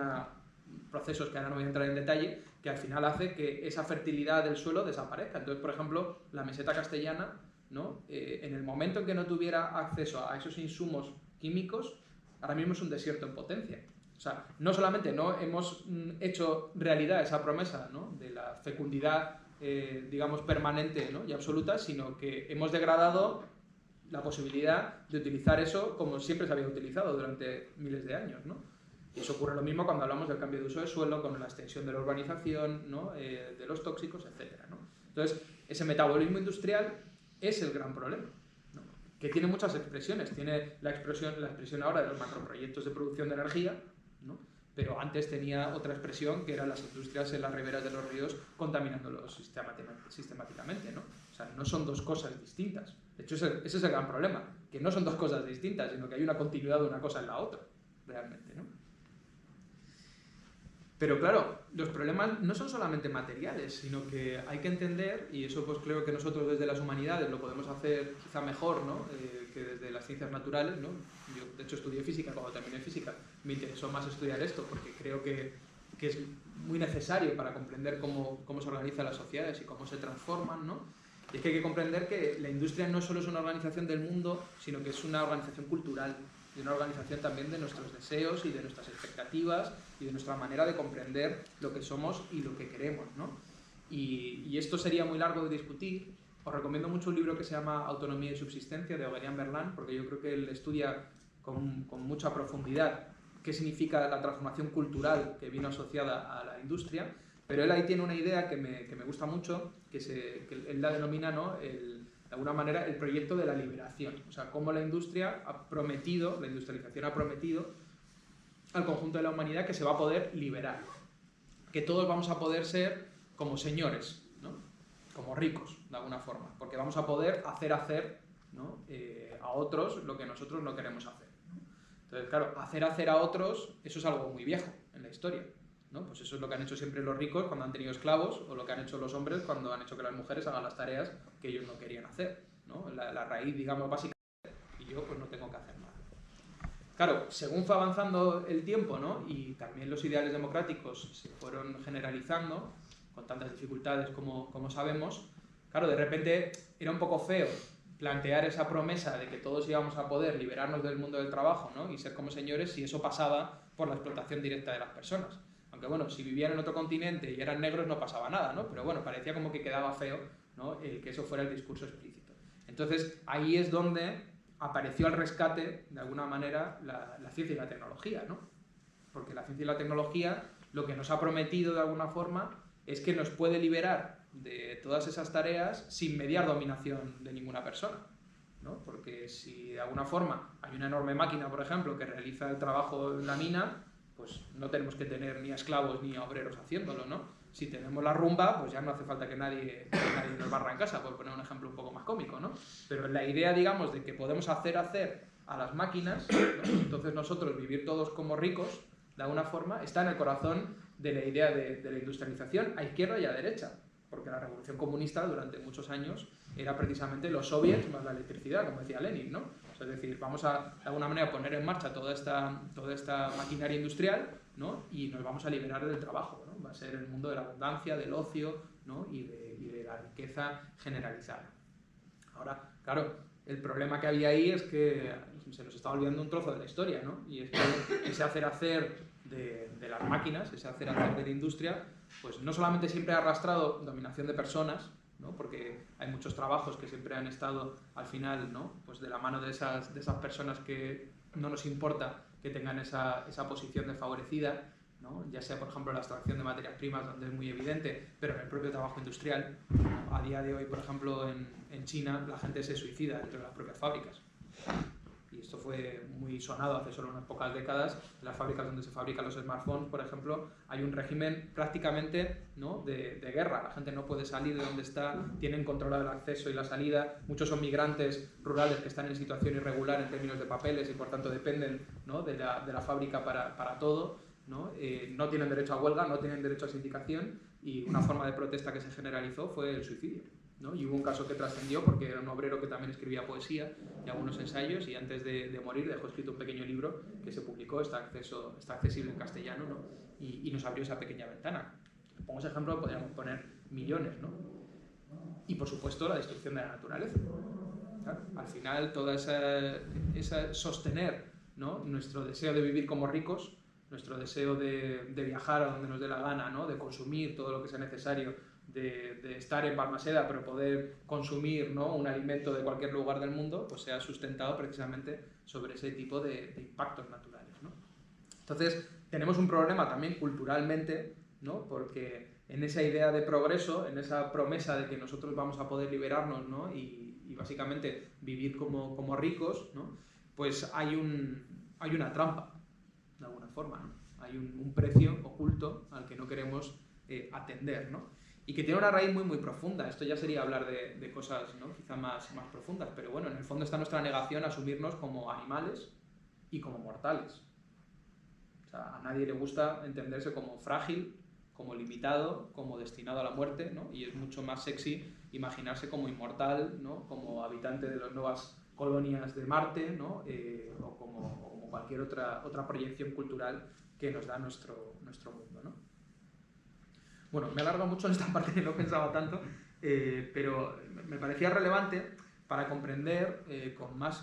procesos que ahora no voy a entrar en detalle, que al final hace que esa fertilidad del suelo desaparezca. Entonces, por ejemplo, la meseta castellana, ¿no? En el momento en que no tuviera acceso a esos insumos químicos, ahora mismo es un desierto en potencia. O sea, no solamente no hemos hecho realidad esa promesa, ¿no? De la fecundidad, digamos, permanente, ¿no? Y absoluta, sino que hemos degradado la posibilidad de utilizar eso como siempre se había utilizado durante miles de años, ¿no? Y eso ocurre lo mismo cuando hablamos del cambio de uso del suelo, con la extensión de la urbanización, ¿no? De los tóxicos, etc., ¿no? Entonces, ese metabolismo industrial es el gran problema, ¿no? Que tiene muchas expresiones. Tiene la expresión ahora de los macroproyectos de producción de energía, ¿no? Pero antes tenía otra expresión, que eran las industrias en las riberas de los ríos contaminándolos sistemáticamente, ¿no? O sea, no son dos cosas distintas. De hecho, ese es el gran problema, que no son dos cosas distintas, sino que hay una continuidad de una cosa en la otra, realmente, ¿no? Pero claro, los problemas no son solamente materiales, sino que hay que entender, y eso pues creo que nosotros desde las humanidades lo podemos hacer quizá mejor, ¿no? Que desde las ciencias naturales, ¿no? Yo de hecho estudié física, cuando terminé física me interesó más estudiar esto, porque creo que es muy necesario para comprender cómo se organizan las sociedades y cómo se transforman, ¿no? Y es que hay que comprender que la industria no solo es una organización del mundo, sino que es una organización cultural, y una organización también de nuestros deseos y de nuestras expectativas y de nuestra manera de comprender lo que somos y lo que queremos, ¿no? Y esto sería muy largo de discutir. Os recomiendo mucho un libro que se llama Autonomía y subsistencia, de Aurélien Berland, porque yo creo que él estudia con mucha profundidad qué significa la transformación cultural que vino asociada a la industria, pero él ahí tiene una idea que me gusta mucho, que él la denomina, ¿no? De alguna manera, el proyecto de la liberación. O sea, cómo la industria ha prometido, la industrialización ha prometido al conjunto de la humanidad que se va a poder liberar. Que todos vamos a poder ser como señores, ¿no? Como ricos, de alguna forma. Porque vamos a poder hacer, ¿no? A otros lo que nosotros no queremos hacer, ¿no? Entonces, claro, hacer a otros, eso es algo muy viejo en la historia, ¿no? Pues eso es lo que han hecho siempre los ricos cuando han tenido esclavos, o lo que han hecho los hombres cuando han hecho que las mujeres hagan las tareas que ellos no querían hacer, ¿no? La raíz, digamos, básica yo pues no tengo que hacer nada. Claro, según fue avanzando el tiempo, ¿no? Y también los ideales democráticos se fueron generalizando, con tantas dificultades como sabemos, claro, de repente era un poco feo plantear esa promesa de que todos íbamos a poder liberarnos del mundo del trabajo, ¿no? Y ser como señores si eso pasaba por la explotación directa de las personas. Aunque bueno, si vivían en otro continente y eran negros no pasaba nada, ¿no? Pero bueno, parecía como que quedaba feo, ¿no? El que eso fuera el discurso explícito. Entonces ahí es donde apareció al rescate, de alguna manera, la ciencia y la tecnología, ¿no? Porque la ciencia y la tecnología lo que nos ha prometido de alguna forma es que nos puede liberar de todas esas tareas sin mediar dominación de ninguna persona, ¿no? Porque si de alguna forma hay una enorme máquina, por ejemplo, que realiza el trabajo en la mina, pues no tenemos que tener ni a esclavos ni a obreros haciéndolo, ¿no? Si tenemos la rumba, pues ya no hace falta que nadie nos barra en casa, por poner un ejemplo un poco más cómico, ¿no? Pero la idea, digamos, de que podemos hacer a las máquinas, ¿no? Entonces nosotros vivir todos como ricos, de alguna forma, está en el corazón de la idea de la industrialización a izquierda y a derecha, porque la revolución comunista durante muchos años era precisamente los soviets más la electricidad, como decía Lenin, ¿no? O sea, es decir, vamos a, de alguna manera, poner en marcha toda esta maquinaria industrial, ¿no? Y nos vamos a liberar del trabajo, ¿no? Va a ser el mundo de la abundancia, del ocio, ¿no? y de la riqueza generalizada. Ahora, claro, el problema que había ahí es que se nos está olvidando un trozo de la historia, ¿no? Y es que ese hacer de las máquinas, ese hacer de la industria, pues no solamente siempre ha arrastrado dominación de personas, ¿no? Porque hay muchos trabajos que siempre han estado al final, ¿no? Pues de la mano de esas personas que no nos importa que tengan esa posición desfavorecida, ¿no? Ya sea, por ejemplo, la extracción de materias primas, donde es muy evidente, pero en el propio trabajo industrial. A día de hoy, por ejemplo, en China, la gente se suicida dentro de las propias fábricas. Y esto fue muy sonado hace solo unas pocas décadas. En las fábricas donde se fabrican los smartphones, por ejemplo, hay un régimen prácticamente, ¿no? de guerra. La gente no puede salir de donde está, tienen controlado el acceso y la salida. Muchos son migrantes rurales que están en situación irregular en términos de papeles y por tanto dependen, ¿no? de la fábrica para todo, ¿no? No tienen derecho a huelga, no tienen derecho a sindicación, y una forma de protesta que se generalizó fue el suicidio, ¿no? Y hubo un caso que trascendió porque era un obrero que también escribía poesía y algunos ensayos, y antes de morir dejó escrito un pequeño libro que se publicó, está accesible en castellano, ¿no? Y nos abrió esa pequeña ventana. Pongo ese ejemplo, podríamos poner millones, ¿no? Y por supuesto la destrucción de la naturaleza. Claro, al final toda esa sostener, ¿no? Nuestro deseo de vivir como ricos, nuestro deseo de viajar a donde nos dé la gana, ¿no? De consumir todo lo que sea necesario, de estar en Balmaseda pero poder consumir, ¿no? un alimento de cualquier lugar del mundo, pues se ha sustentado precisamente sobre ese tipo de impactos naturales, ¿no? Entonces tenemos un problema también culturalmente, ¿no? Porque en esa idea de progreso, en esa promesa de que nosotros vamos a poder liberarnos, ¿no? y básicamente vivir como ricos, ¿no? Pues hay una trampa, de alguna forma, ¿no? Hay un precio oculto al que no queremos atender, ¿no? Y que tiene una raíz muy, muy profunda. Esto ya sería hablar de cosas, ¿no? quizá más profundas, pero bueno, en el fondo está nuestra negación a asumirnos como animales y como mortales. O sea, a nadie le gusta entenderse como frágil, como limitado, como destinado a la muerte, ¿no? Y es mucho más sexy imaginarse como inmortal, ¿no? Como habitante de las nuevas colonias de Marte, ¿no? O como cualquier otra proyección cultural que nos da nuestro mundo, ¿no? Bueno, me he alargado mucho en esta parte que no pensaba tanto, pero me parecía relevante para comprender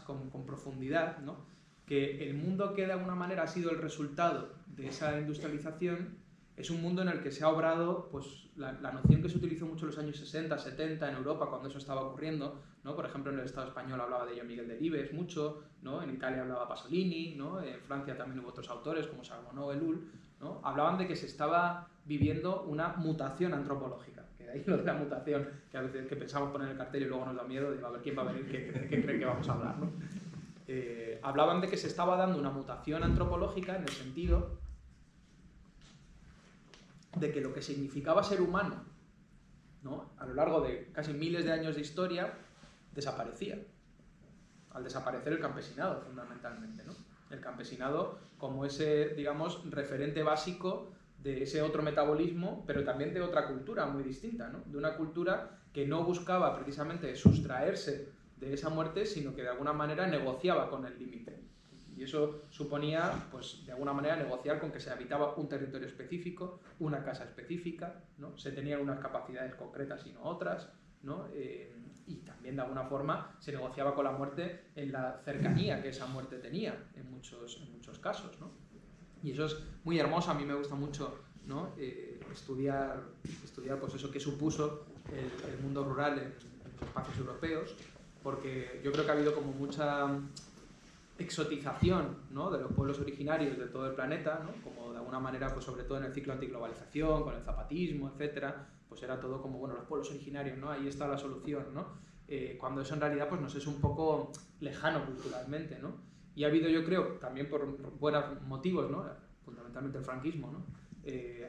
con profundidad, ¿no? Que el mundo que de alguna manera ha sido el resultado de esa industrialización es un mundo en el que se ha obrado pues, la noción que se utilizó mucho en los años 60, 70 en Europa cuando eso estaba ocurriendo, ¿no? Por ejemplo, en el Estado español hablaba de ello Miguel Delibes mucho, ¿no? En Italia hablaba Pasolini, ¿no? En Francia también hubo otros autores como Charbonneau, Ellul, ¿no? Hablaban de que se estaba viviendo una mutación antropológica, que de ahí lo de la mutación, que a veces que pensamos poner el cartel y luego nos da miedo, de a ver quién va a venir, qué cree que vamos a hablar, ¿no? Hablaban de que se estaba dando una mutación antropológica en el sentido de que lo que significaba ser humano, ¿no? A lo largo de casi miles de años de historia desaparecía, al desaparecer el campesinado fundamentalmente, ¿no? El campesinado como ese, digamos, referente básico de ese otro metabolismo, pero también de otra cultura muy distinta, ¿no? De una cultura que no buscaba precisamente sustraerse de esa muerte, sino que de alguna manera negociaba con el límite. Y eso suponía, pues, de alguna manera negociar con que se habitaba un territorio específico, una casa específica, ¿no? Se tenían unas capacidades concretas y no otras, ¿no? Y también de alguna forma se negociaba con la muerte en la cercanía que esa muerte tenía en muchos casos, ¿no? Y eso es muy hermoso, a mí me gusta mucho, ¿no? estudiar pues eso que supuso el mundo rural en los espacios europeos, porque yo creo que ha habido como mucha exotización, ¿no? De los pueblos originarios de todo el planeta, ¿no? Como de alguna manera, pues sobre todo en el ciclo antiglobalización, con el zapatismo, etcétera, pues era todo como, bueno, los pueblos originarios, ¿no? Ahí está la solución, ¿no? Cuando eso en realidad pues nos es un poco lejano culturalmente, ¿no? Y ha habido, yo creo, también por buenos motivos, ¿no? Fundamentalmente el franquismo, ¿no?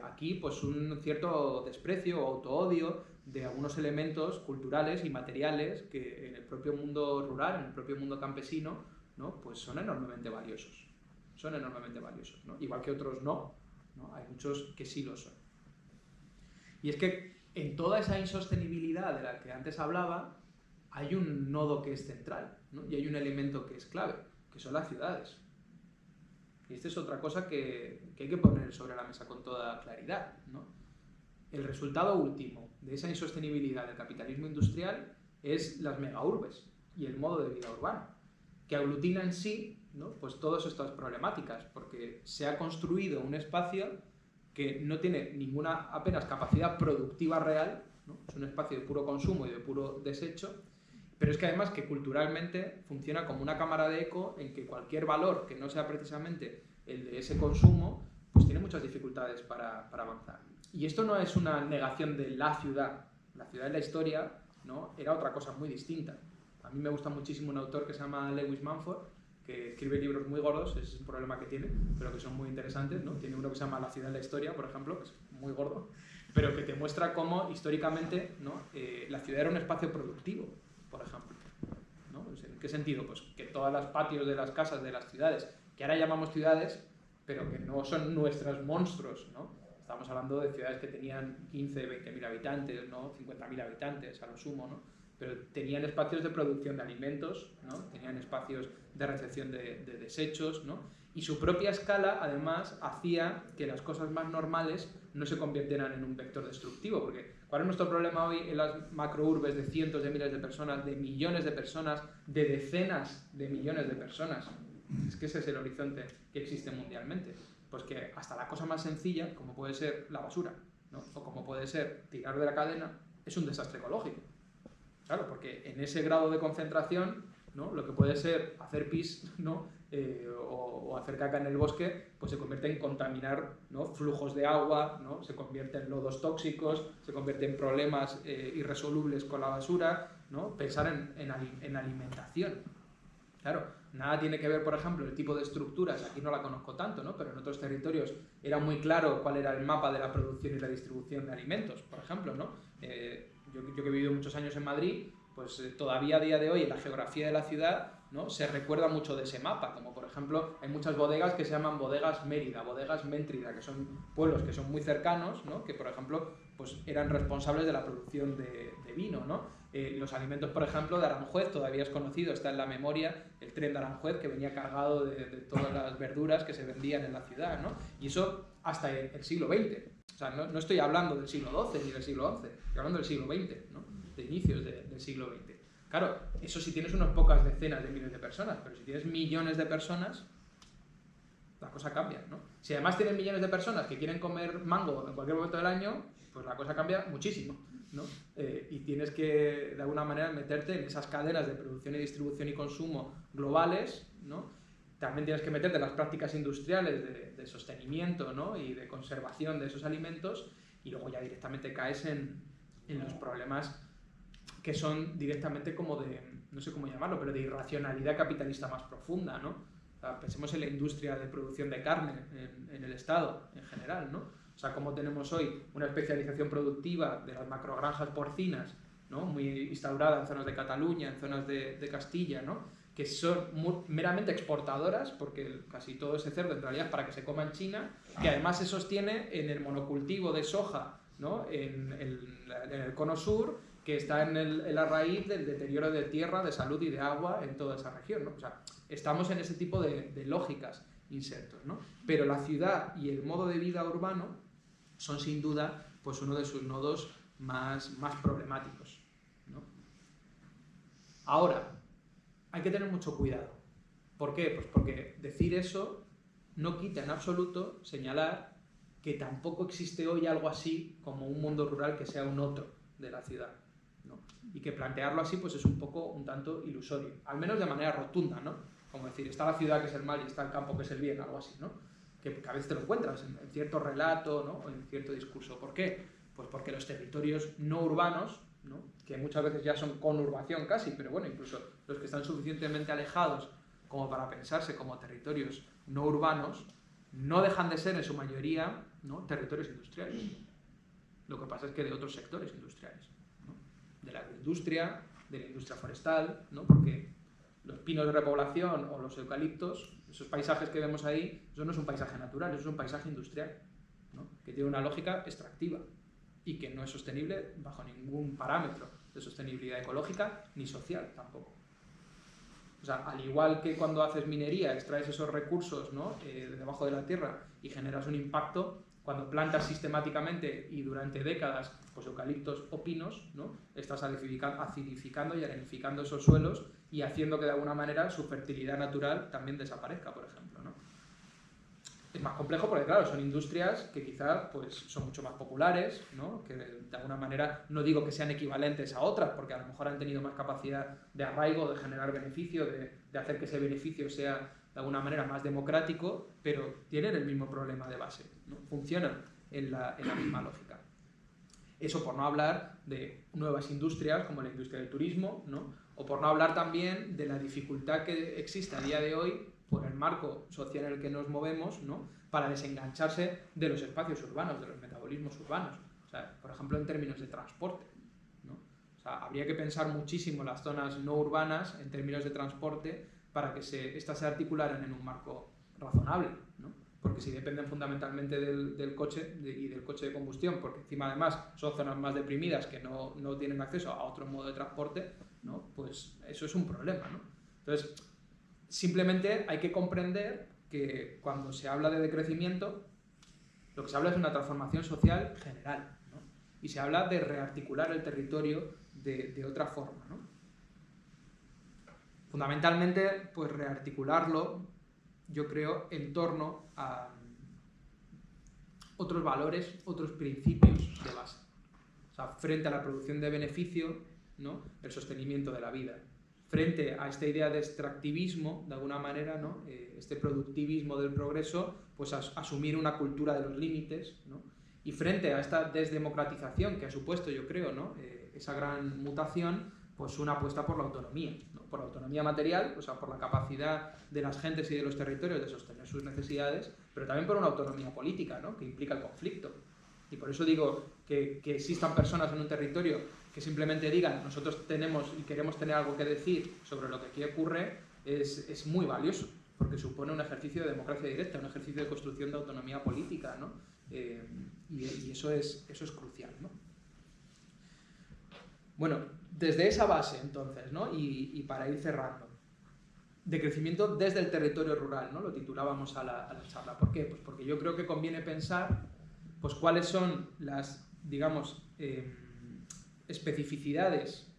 Aquí pues un cierto desprecio o autoodio de algunos elementos culturales y materiales que en el propio mundo rural, en el propio mundo campesino, ¿no? Pues son enormemente valiosos. Son enormemente valiosos, ¿no? Igual que otros no, ¿no? Hay muchos que sí lo son. Y es que en toda esa insostenibilidad de la que antes hablaba, hay un nodo que es central, ¿no? Y hay un elemento que es clave, que son las ciudades. Y esta es otra cosa que hay que poner sobre la mesa con toda claridad, ¿no? El resultado último de esa insostenibilidad del capitalismo industrial es las megaurbes y el modo de vida urbano, que aglutina en sí, ¿no? Pues todas estas problemáticas, porque se ha construido un espacio que no tiene ninguna apenas capacidad productiva real, ¿no? Es un espacio de puro consumo y de puro desecho, pero es que además que culturalmente funciona como una cámara de eco en que cualquier valor que no sea precisamente el de ese consumo, pues tiene muchas dificultades para avanzar. Y esto no es una negación de la ciudad en la historia, ¿no? Era otra cosa muy distinta. A mí me gusta muchísimo un autor que se llama Lewis Mumford, que escribe libros muy gordos, ese es un problema que tiene, pero que son muy interesantes, ¿no? Tiene uno que se llama La ciudad en la historia, por ejemplo, que es muy gordo, pero que te muestra cómo históricamente, ¿no? La ciudad era un espacio productivo, por ejemplo, ¿no? ¿En qué sentido? Pues que todos los patios de las casas de las ciudades, que ahora llamamos ciudades, pero que no son nuestros monstruos, ¿no? Estamos hablando de ciudades que tenían 15, 20.000 habitantes, ¿no? 50.000 habitantes a lo sumo, ¿no? Pero tenían espacios de producción de alimentos, ¿no? Tenían espacios de recepción de desechos, ¿no? Y su propia escala, además, hacía que las cosas más normales no se convirtieran en un vector destructivo, porque ¿cuál es nuestro problema hoy en las macrourbes de cientos de miles de personas, de millones de personas, de decenas de millones de personas? Es que ese es el horizonte que existe mundialmente. Pues que hasta la cosa más sencilla, como puede ser la basura, ¿no? O como puede ser tirar de la cadena, es un desastre ecológico. Claro, porque en ese grado de concentración, ¿no? Lo que puede ser hacer pis, ¿no? O hacer caca en el bosque, pues se convierte en contaminar, ¿no? Flujos de agua, ¿no? Se convierte en lodos tóxicos, se convierte en problemas irresolubles con la basura, ¿no? Pensar en alimentación. Claro, nada tiene que ver, por ejemplo, el tipo de estructuras, aquí no la conozco tanto, ¿no? Pero en otros territorios era muy claro cuál era el mapa de la producción y la distribución de alimentos, por ejemplo, ¿no? Yo que he vivido muchos años en Madrid, pues todavía a día de hoy en la geografía de la ciudad, ¿no? Se recuerda mucho de ese mapa, como por ejemplo hay muchas bodegas que se llaman bodegas Mérida, bodegas Méntrida, que son pueblos que son muy cercanos, ¿no? Que por ejemplo pues eran responsables de la producción de vino, ¿no? Los alimentos, por ejemplo, de Aranjuez, todavía es conocido, está en la memoria el tren de Aranjuez que venía cargado de todas las verduras que se vendían en la ciudad, ¿no? Y eso hasta el siglo XX. O sea, no estoy hablando del siglo XII ni del siglo XI, estoy hablando del siglo XX, ¿no? De inicios del siglo XX. Claro, eso si tienes unas pocas decenas de miles de personas, pero si tienes millones de personas, la cosa cambia, ¿no? Si además tienes millones de personas que quieren comer mango en cualquier momento del año, pues la cosa cambia muchísimo, ¿no? Y tienes que, de alguna manera, meterte en esas cadenas de producción y distribución y consumo globales, ¿no? También tienes que meterte en las prácticas industriales de sostenimiento, ¿no? Y de conservación de esos alimentos, y luego ya directamente caes en los problemas que son directamente como de, no sé cómo llamarlo, pero de irracionalidad capitalista más profunda, ¿no? O sea, pensemos en la industria de producción de carne en el Estado en general, ¿no? O sea, cómo tenemos hoy una especialización productiva de las macrogranjas porcinas, ¿no? Muy instaurada en zonas de Cataluña, en zonas de Castilla, ¿no? Que son meramente exportadoras, porque casi todo ese cerdo en realidad es para que se coma en China, que además se sostiene en el monocultivo de soja, ¿no? En el cono sur, que está en la raíz del deterioro de tierra, de salud y de agua en toda esa región, ¿no? O sea, estamos en ese tipo de lógicas insertos, ¿no? Pero la ciudad y el modo de vida urbano son sin duda pues uno de sus nodos más problemáticos, ¿no? Ahora, hay que tener mucho cuidado. ¿Por qué? Pues porque decir eso no quita en absoluto señalar que tampoco existe hoy algo así como un mundo rural que sea un otro de la ciudad, ¿no? Y que plantearlo así pues es un tanto ilusorio, al menos de manera rotunda, ¿no? Como decir, está la ciudad que es el mal y está el campo que es el bien, algo así, ¿no? Que a veces te lo encuentras en cierto relato, ¿no? O en cierto discurso. ¿Por qué? Pues porque los territorios no urbanos, ¿no? Que muchas veces ya son conurbación casi, pero bueno, incluso los que están suficientemente alejados como para pensarse como territorios no urbanos, no dejan de ser en su mayoría, ¿no? Territorios industriales. Lo que pasa es que de otros sectores industriales, ¿no? De la agroindustria, de la industria forestal, ¿no? Porque los pinos de repoblación o los eucaliptos, esos paisajes que vemos ahí, eso no es un paisaje natural, eso es un paisaje industrial, ¿no? Que tiene una lógica extractiva y que no es sostenible bajo ningún parámetro de sostenibilidad ecológica ni social tampoco. O sea, al igual que cuando haces minería, extraes esos recursos, ¿no? Debajo de la tierra y generas un impacto, cuando plantas sistemáticamente y durante décadas pues eucaliptos o pinos, ¿no? Estás acidificando y arenificando esos suelos y haciendo que de alguna manera su fertilidad natural también desaparezca, por ejemplo, ¿no? Es más complejo porque, claro, son industrias que quizá pues, son mucho más populares, ¿no? Que de alguna manera no digo que sean equivalentes a otras, porque a lo mejor han tenido más capacidad de arraigo, de generar beneficio, de hacer que ese beneficio sea de alguna manera más democrático, pero tienen el mismo problema de base, ¿no? Funcionan en la misma lógica. Eso por no hablar de nuevas industrias como la industria del turismo, ¿no? O por no hablar también de la dificultad que existe a día de hoy por el marco social en el que nos movemos, ¿no? Para desengancharse de los espacios urbanos, de los metabolismos urbanos. O sea, por ejemplo, en términos de transporte, ¿no? O sea, habría que pensar muchísimo las zonas no urbanas en términos de transporte para que estas se articularan en un marco razonable, ¿no? Porque si dependen fundamentalmente del coche y del coche de combustión, porque encima además son zonas más deprimidas que no tienen acceso a otro modo de transporte, ¿no? Pues eso es un problema, ¿no? Entonces, simplemente hay que comprender que cuando se habla de decrecimiento, lo que se habla es de una transformación social general, ¿no? Y se habla de rearticular el territorio de otra forma, ¿no? Fundamentalmente, pues rearticularlo, yo creo, en torno a otros valores, otros principios de base. O sea, frente a la producción de beneficio, ¿no? El sostenimiento de la vida. Frente a esta idea de extractivismo, de alguna manera, ¿no? Este productivismo del progreso, pues asumir una cultura de los límites, ¿no? Y frente a esta desdemocratización que ha supuesto, yo creo, ¿no? Esa gran mutación, pues una apuesta por la autonomía, ¿no? Por la autonomía material, o sea, por la capacidad de las gentes y de los territorios de sostener sus necesidades, pero también por una autonomía política, ¿no? Que implica el conflicto. Y por eso digo que existan personas en un territorio que simplemente digan nosotros tenemos y queremos tener algo que decir sobre lo que aquí ocurre es muy valioso, porque supone un ejercicio de democracia directa, un ejercicio de construcción de autonomía política, ¿no? Y eso es crucial, ¿no? Bueno, desde esa base entonces, ¿no? Y para ir cerrando, de crecimiento desde el territorio rural, ¿no? Lo titulábamos a la charla. ¿Por qué? Pues porque yo creo que conviene pensar pues cuáles son las, digamos, especificidades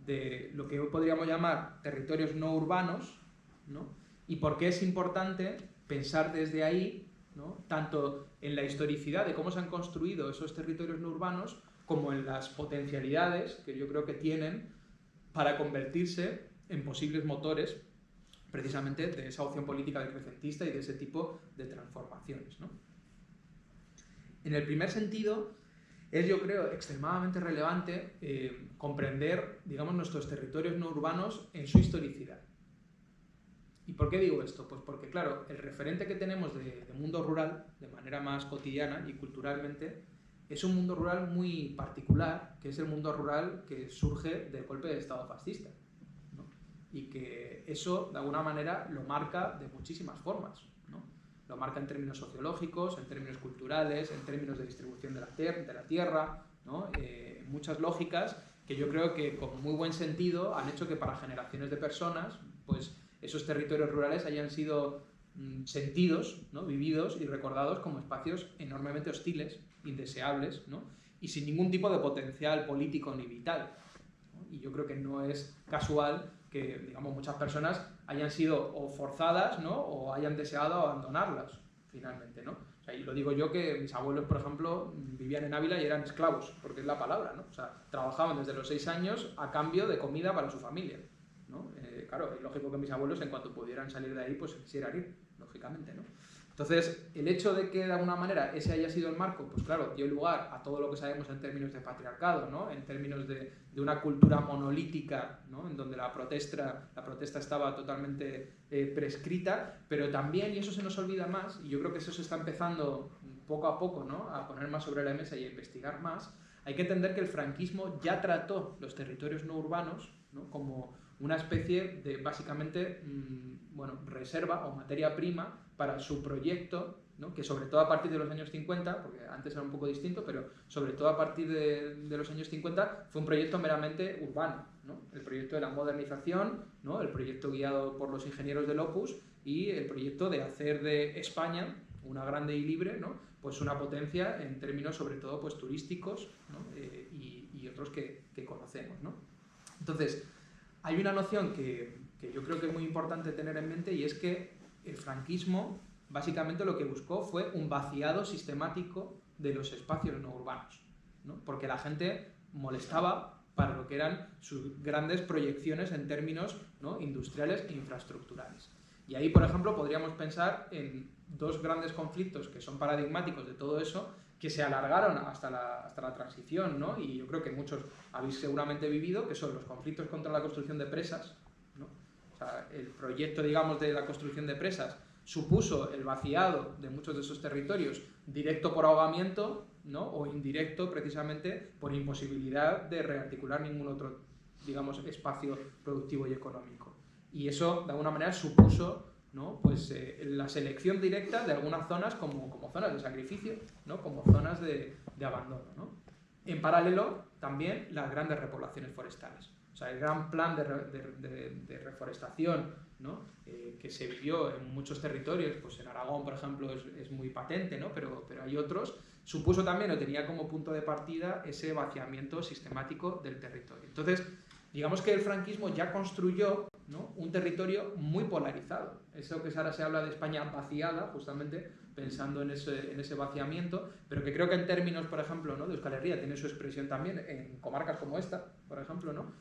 de lo que hoy podríamos llamar territorios no urbanos, ¿no? Y por qué es importante pensar desde ahí, ¿no? Tanto en la historicidad de cómo se han construido esos territorios no urbanos, como en las potencialidades que yo creo que tienen para convertirse en posibles motores precisamente de esa opción política decrecentista y de ese tipo de transformaciones, ¿no? En el primer sentido, es, yo creo, extremadamente relevante comprender, digamos, nuestros territorios no urbanos en su historicidad. ¿Y por qué digo esto? Pues porque, claro, el referente que tenemos de mundo rural, de manera más cotidiana y culturalmente, es un mundo rural muy particular, que es el mundo rural que surge del golpe del Estado fascista, ¿no? Y que eso, de alguna manera, lo marca de muchísimas formas, ¿no? Lo marca en términos sociológicos, en términos culturales, en términos de distribución de la tierra, ¿no? Muchas lógicas que yo creo que con muy buen sentido han hecho que para generaciones de personas, pues esos territorios rurales hayan sido sentidos, ¿no? Vividos y recordados como espacios enormemente hostiles, indeseables, ¿no? Y sin ningún tipo de potencial político ni vital, ¿no? Y yo creo que no es casual que, digamos, muchas personas hayan sido o forzadas, ¿no? O hayan deseado abandonarlas finalmente, ¿no? O sea, y lo digo yo, que mis abuelos, por ejemplo, vivían en Ávila y eran esclavos, porque es la palabra, ¿no? O sea, trabajaban desde los 6 años a cambio de comida para su familia, ¿no? Claro, es lógico que mis abuelos, en cuanto pudieran salir de ahí, pues quisieran ir, lógicamente, ¿no? Entonces, el hecho de que de alguna manera ese haya sido el marco, pues claro, dio lugar a todo lo que sabemos en términos de patriarcado, ¿no? En términos de una cultura monolítica, ¿no? En donde la protesta estaba totalmente prescrita, pero también, y eso se nos olvida más, y yo creo que eso se está empezando poco a poco, ¿no? A poner más sobre la mesa y a investigar más, hay que entender que el franquismo ya trató los territorios no urbanos, ¿no? Como una especie de, básicamente, bueno, reserva o materia prima para su proyecto, ¿no? Que sobre todo a partir de los años 50, porque antes era un poco distinto, pero sobre todo a partir de los años 50 fue un proyecto meramente urbano, ¿no? El proyecto de la modernización, ¿no? El proyecto guiado por los ingenieros del Opus y el proyecto de hacer de España una grande y libre, ¿no? Pues una potencia en términos sobre todo pues turísticos, ¿no? y otros que conocemos, ¿no? Entonces, hay una noción que yo creo que es muy importante tener en mente, y es que el franquismo básicamente lo que buscó fue un vaciado sistemático de los espacios no urbanos, ¿no? Porque la gente molestaba para lo que eran sus grandes proyecciones en términos, ¿no? Industriales e infraestructurales. Y ahí, por ejemplo, podríamos pensar en dos grandes conflictos que son paradigmáticos de todo eso, que se alargaron hasta la transición, ¿no? Y yo creo que muchos habéis seguramente vivido, que son los conflictos contra la construcción de presas, ¿no? O sea, el proyecto, digamos, de la construcción de presas supuso el vaciado de muchos de esos territorios, directo por ahogamiento, ¿no? O indirecto, precisamente, por imposibilidad de rearticular ningún otro, digamos, espacio productivo y económico. Y eso, de alguna manera, supuso, ¿no? Pues la selección directa de algunas zonas como zonas de sacrificio, ¿no? Como zonas de abandono, ¿no? En paralelo, también las grandes repoblaciones forestales. O sea, el gran plan de reforestación, ¿no? Que se vivió en muchos territorios, pues en Aragón, por ejemplo, es muy patente, ¿no? Pero hay otros, supuso también, o tenía como punto de partida, ese vaciamiento sistemático del territorio. Entonces, digamos que el franquismo ya construyó, ¿no? Un territorio muy polarizado. Eso que ahora se habla de España vaciada, justamente pensando en ese vaciamiento, pero que creo que en términos, por ejemplo, ¿no? de Euskal Herria, tiene su expresión también en comarcas como esta, por ejemplo, ¿no?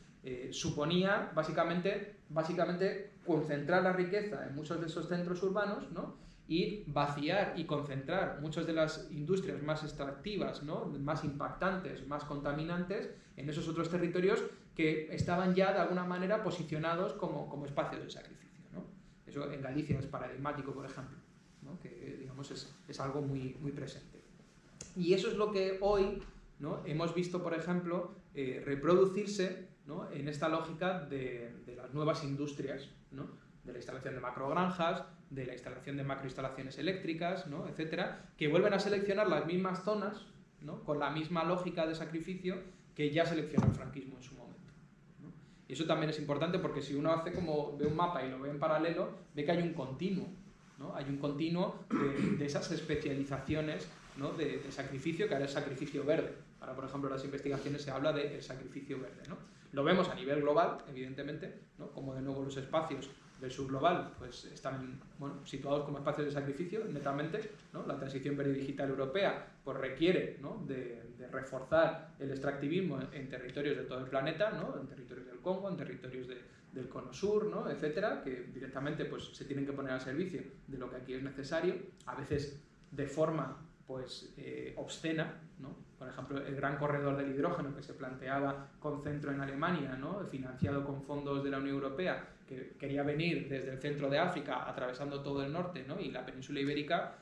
Suponía básicamente concentrar la riqueza en muchos de esos centros urbanos, ¿no? Y vaciar y concentrar muchas de las industrias más extractivas, ¿no? Más impactantes, más contaminantes, en esos otros territorios que estaban ya de alguna manera posicionados como espacios de sacrificio, ¿no? Eso en Galicia es paradigmático, por ejemplo, ¿no? Que digamos es algo muy, muy presente. Y eso es lo que hoy, ¿no? Hemos visto, por ejemplo, reproducirse, ¿no? En esta lógica de las nuevas industrias, ¿no? De la instalación de macrogranjas, de la instalación de macroinstalaciones eléctricas, ¿no? Etcétera, que vuelven a seleccionar las mismas zonas, ¿no? Con la misma lógica de sacrificio que ya seleccionó el franquismo en su momento, ¿no? Y eso también es importante, porque si uno ve un mapa y lo ve en paralelo, ve que hay un continuo, ¿no? Hay un continuo de esas especializaciones, ¿no? de sacrificio, que ahora es sacrificio verde. Ahora, por ejemplo, en las investigaciones se habla del sacrificio verde, ¿no? Lo vemos a nivel global, evidentemente, ¿no? Como de nuevo los espacios del sur global pues están, bueno, situados como espacios de sacrificio, netamente, ¿no? La transición verde digital europea pues requiere, ¿no? de reforzar el extractivismo en territorios de todo el planeta, ¿no? En territorios del Congo, en territorios del Cono Sur, ¿no? Etcétera, que directamente pues, se tienen que poner al servicio de lo que aquí es necesario, a veces de forma pues, obscena, ¿no? Por ejemplo, el gran corredor del hidrógeno que se planteaba con centro en Alemania, ¿no? Financiado con fondos de la Unión Europea, que quería venir desde el centro de África, atravesando todo el norte, ¿no? Y la península ibérica,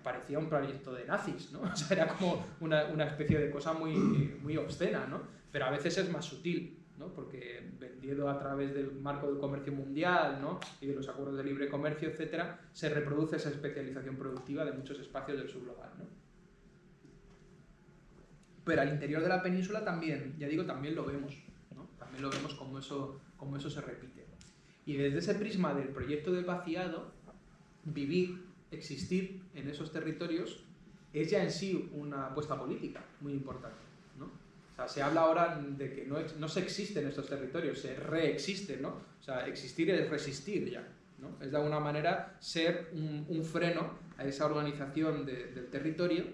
parecía un proyecto de nazis, ¿no? O sea, era como una especie de cosa muy, muy obscena, ¿no? Pero a veces es más sutil, ¿no? Porque vendido a través del marco del comercio mundial, ¿no? Y de los acuerdos de libre comercio, etcétera, se reproduce esa especialización productiva de muchos espacios del sur global, ¿no? pero al interior de la península también, ya digo, también lo vemos, ¿no? También lo vemos como eso se repite. Y desde ese prisma del proyecto del vaciado, vivir, existir en esos territorios es ya en sí una apuesta política muy importante, ¿no? O sea, se habla ahora de que no se existen estos territorios, se reexisten, ¿no? O sea, existir es resistir ya, ¿no? Es de alguna manera ser un freno a esa organización del territorio,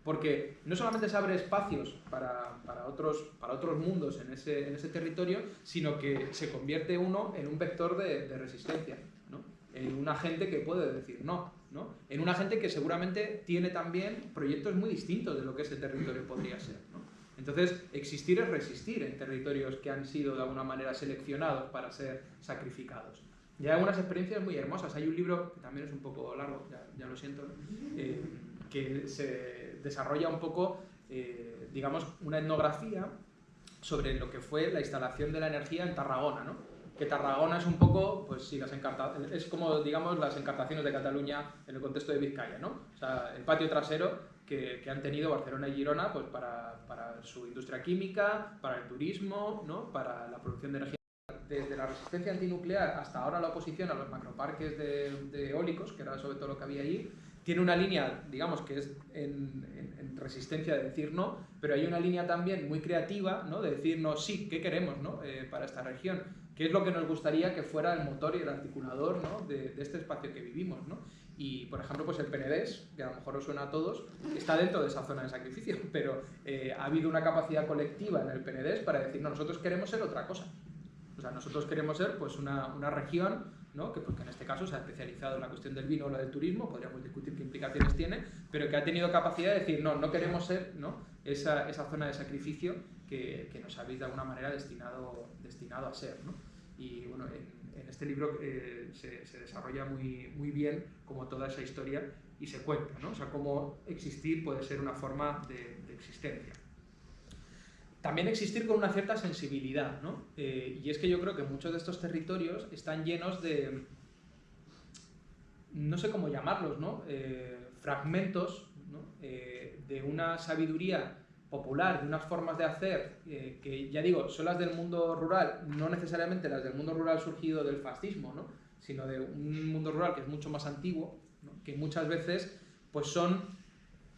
porque no solamente se abre espacios para otros mundos en ese territorio, sino que se convierte uno en un vector de resistencia, ¿no? En un agente que puede decir no, ¿no? En un agente que seguramente tiene también proyectos muy distintos de lo que ese territorio podría ser, ¿no? Entonces, existir es resistir en territorios que han sido de alguna manera seleccionados para ser sacrificados. Y hay algunas experiencias muy hermosas. Hay un libro, que también es un poco largo, ya lo siento, que se desarrolla un poco, digamos, una etnografía sobre lo que fue la instalación de la energía en Tarragona, ¿no? Que Tarragona es un poco, pues sí, es como, digamos, las encartaciones de Cataluña en el contexto de Vizcaya, ¿no? O sea, el patio trasero que han tenido Barcelona y Girona, pues para su industria química, para el turismo, ¿no? Para la producción de energía. Desde la resistencia antinuclear hasta ahora la oposición a los macroparques de eólicos, que era sobre todo lo que había allí, tiene una línea, digamos, que es en resistencia de decir no, pero hay una línea también muy creativa, ¿no? De decir no, sí, ¿qué queremos, ¿no? Para esta región? ¿Qué es lo que nos gustaría que fuera el motor y el articulador, ¿no? de este espacio que vivimos, ¿no? Y, por ejemplo, pues el Penedés, que a lo mejor os suena a todos, está dentro de esa zona de sacrificio, pero ha habido una capacidad colectiva en el Penedés para decir, no, nosotros queremos ser otra cosa. O sea, nosotros queremos ser pues una región, ¿no? que en este caso se ha especializado en la cuestión del vino o la del turismo, podríamos discutir qué implicaciones tiene, pero que ha tenido capacidad de decir, no queremos ser, ¿no? esa zona de sacrificio que nos habéis de alguna manera destinado a ser, ¿no? Y bueno, en este libro se desarrolla muy bien como toda esa historia y se cuenta, ¿no? O sea, cómo existir puede ser una forma de existencia. También existir con una cierta sensibilidad, ¿no? Y es que yo creo que muchos de estos territorios están llenos de, no sé cómo llamarlos, ¿no? Fragmentos, ¿no? De una sabiduría popular, de unas formas de hacer que, ya digo, son las del mundo rural, no necesariamente las del mundo rural surgido del fascismo, ¿no? Sino de un mundo rural que es mucho más antiguo, ¿no? Que muchas veces pues son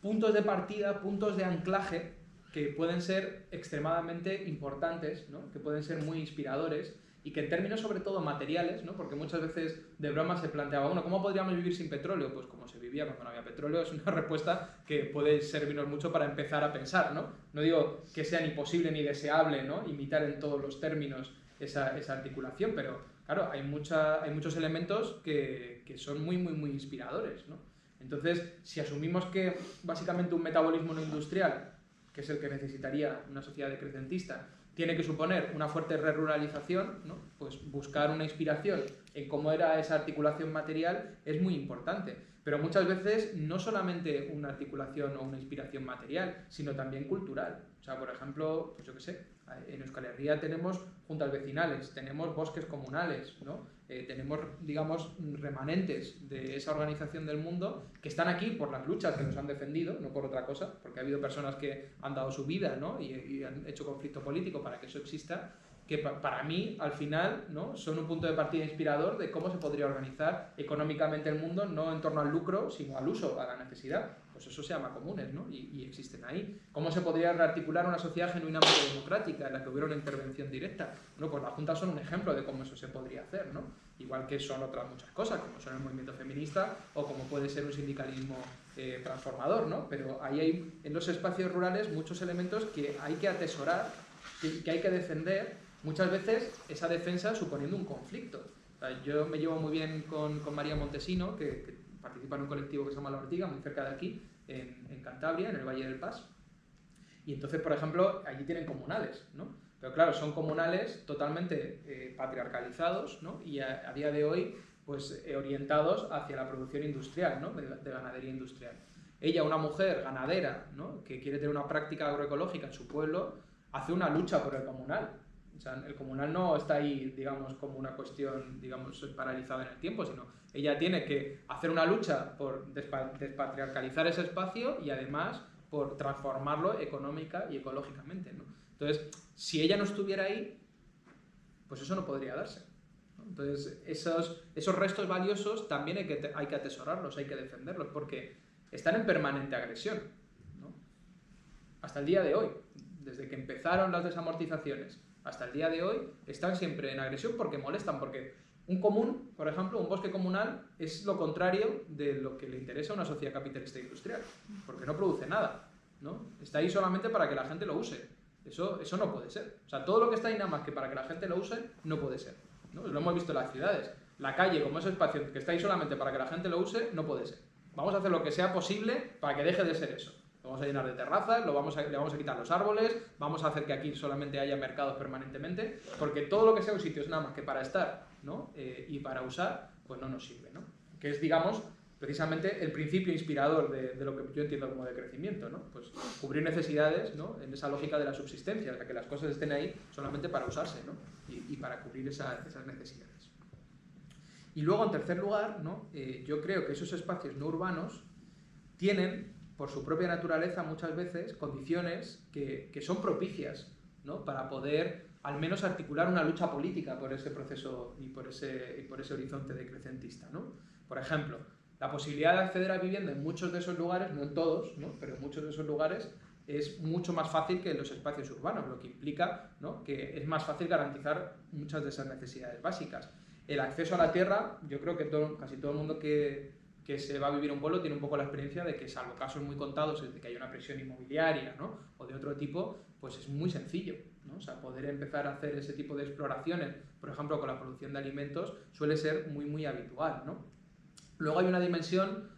puntos de partida, puntos de anclaje que pueden ser extremadamente importantes, ¿no? Que pueden ser muy inspiradores y que en términos sobre todo materiales, ¿no? Porque muchas veces de broma se planteaba, bueno, ¿cómo podríamos vivir sin petróleo? Pues como se vivía cuando no había petróleo, es una respuesta que puede servirnos mucho para empezar a pensar, ¿no? No digo que sea ni posible ni deseable, ¿no? Imitar en todos los términos esa articulación, pero claro, hay muchos elementos que son muy inspiradores, ¿no? Entonces, si asumimos que básicamente un metabolismo no industrial, que es el que necesitaría una sociedad decrecentista, tiene que suponer una fuerte reruralización, ¿no? Pues buscar una inspiración en cómo era esa articulación material es muy importante. Pero muchas veces no solamente una articulación o una inspiración material, sino también cultural. O sea, por ejemplo, pues yo qué sé, en Euskal Herria tenemos juntas vecinales, tenemos bosques comunales, ¿no? Tenemos, digamos, remanentes de esa organización del mundo que están aquí por las luchas que nos han defendido, no por otra cosa, porque ha habido personas que han dado su vida, ¿no? y han hecho conflicto político para que eso exista, que para mí, al final, ¿no? Son un punto de partida inspirador de cómo se podría organizar económicamente el mundo, no en torno al lucro, sino al uso, a la necesidad. Pues eso se llama comunes, ¿no? Y existen ahí. ¿Cómo se podría rearticular una sociedad genuinamente democrática en la que hubiera una intervención directa? Bueno, pues las juntas son un ejemplo de cómo eso se podría hacer, ¿no? Igual que son otras muchas cosas, como son el movimiento feminista o como puede ser un sindicalismo transformador, ¿no? Pero ahí hay en los espacios rurales muchos elementos que hay que atesorar, que hay que defender, muchas veces esa defensa suponiendo un conflicto. O sea, yo me llevo muy bien con María Montesino, que participa en un colectivo que se llama La Ortiga, muy cerca de aquí, en Cantabria, en el Valle del Pas. Y entonces, por ejemplo, allí tienen comunales, ¿no? Pero claro, son comunales totalmente patriarcalizados, ¿no? Y a día de hoy, pues orientados hacia la producción industrial, ¿no? de ganadería industrial. Ella, una mujer ganadera, ¿no? Que quiere tener una práctica agroecológica en su pueblo, hace una lucha por el comunal. O sea, el comunal no está ahí, digamos, como una cuestión, digamos, paralizada en el tiempo, sino ella tiene que hacer una lucha por despatriarcalizar ese espacio y además por transformarlo económica y ecológicamente, ¿no? Entonces, si ella no estuviera ahí, pues eso no podría darse, ¿no? Entonces, esos restos valiosos también hay que atesorarlos, hay que defenderlos, porque están en permanente agresión, ¿no? Hasta el día de hoy, desde que empezaron las desamortizaciones hasta el día de hoy, están siempre en agresión porque molestan, porque un común, por ejemplo, un bosque comunal es lo contrario de lo que le interesa a una sociedad capitalista e industrial, porque no produce nada, ¿no? Está ahí solamente para que la gente lo use. Eso no puede ser. O sea, todo lo que está ahí nada más que para que la gente lo use, no puede ser, ¿no? Lo hemos visto en las ciudades. La calle, como ese espacio que está ahí solamente para que la gente lo use, no puede ser. Vamos a hacer lo que sea posible para que deje de ser eso. Lo vamos a llenar de terrazas, le vamos a quitar los árboles, vamos a hacer que aquí solamente haya mercados permanentemente, porque todo lo que sea un sitio es nada más que para estar, ¿no? Y para usar, pues no nos sirve, ¿no? Que es, digamos, precisamente el principio inspirador de lo que yo entiendo como de crecimiento, ¿no? Pues cubrir necesidades, ¿no? En esa lógica de la subsistencia, o sea, que las cosas estén ahí solamente para usarse, ¿no? Y para cubrir esas necesidades. Y luego, en tercer lugar, ¿no? Yo creo que esos espacios no urbanos tienen, por su propia naturaleza, muchas veces condiciones que son propicias, ¿no? Para poder al menos articular una lucha política por ese proceso y por ese horizonte decrecentista, ¿no? Por ejemplo, la posibilidad de acceder a vivienda en muchos de esos lugares, no en todos, ¿no? Pero en muchos de esos lugares es mucho más fácil que en los espacios urbanos, lo que implica, ¿no? Que es más fácil garantizar muchas de esas necesidades básicas. El acceso a la tierra, yo creo que casi todo el mundo que se va a vivir a un pueblo tiene un poco la experiencia de que, salvo casos muy contados de que haya una presión inmobiliaria, ¿no? O de otro tipo, pues es muy sencillo, ¿no? O sea, poder empezar a hacer ese tipo de exploraciones, por ejemplo, con la producción de alimentos, suele ser muy, muy habitual, ¿no? Luego hay una dimensión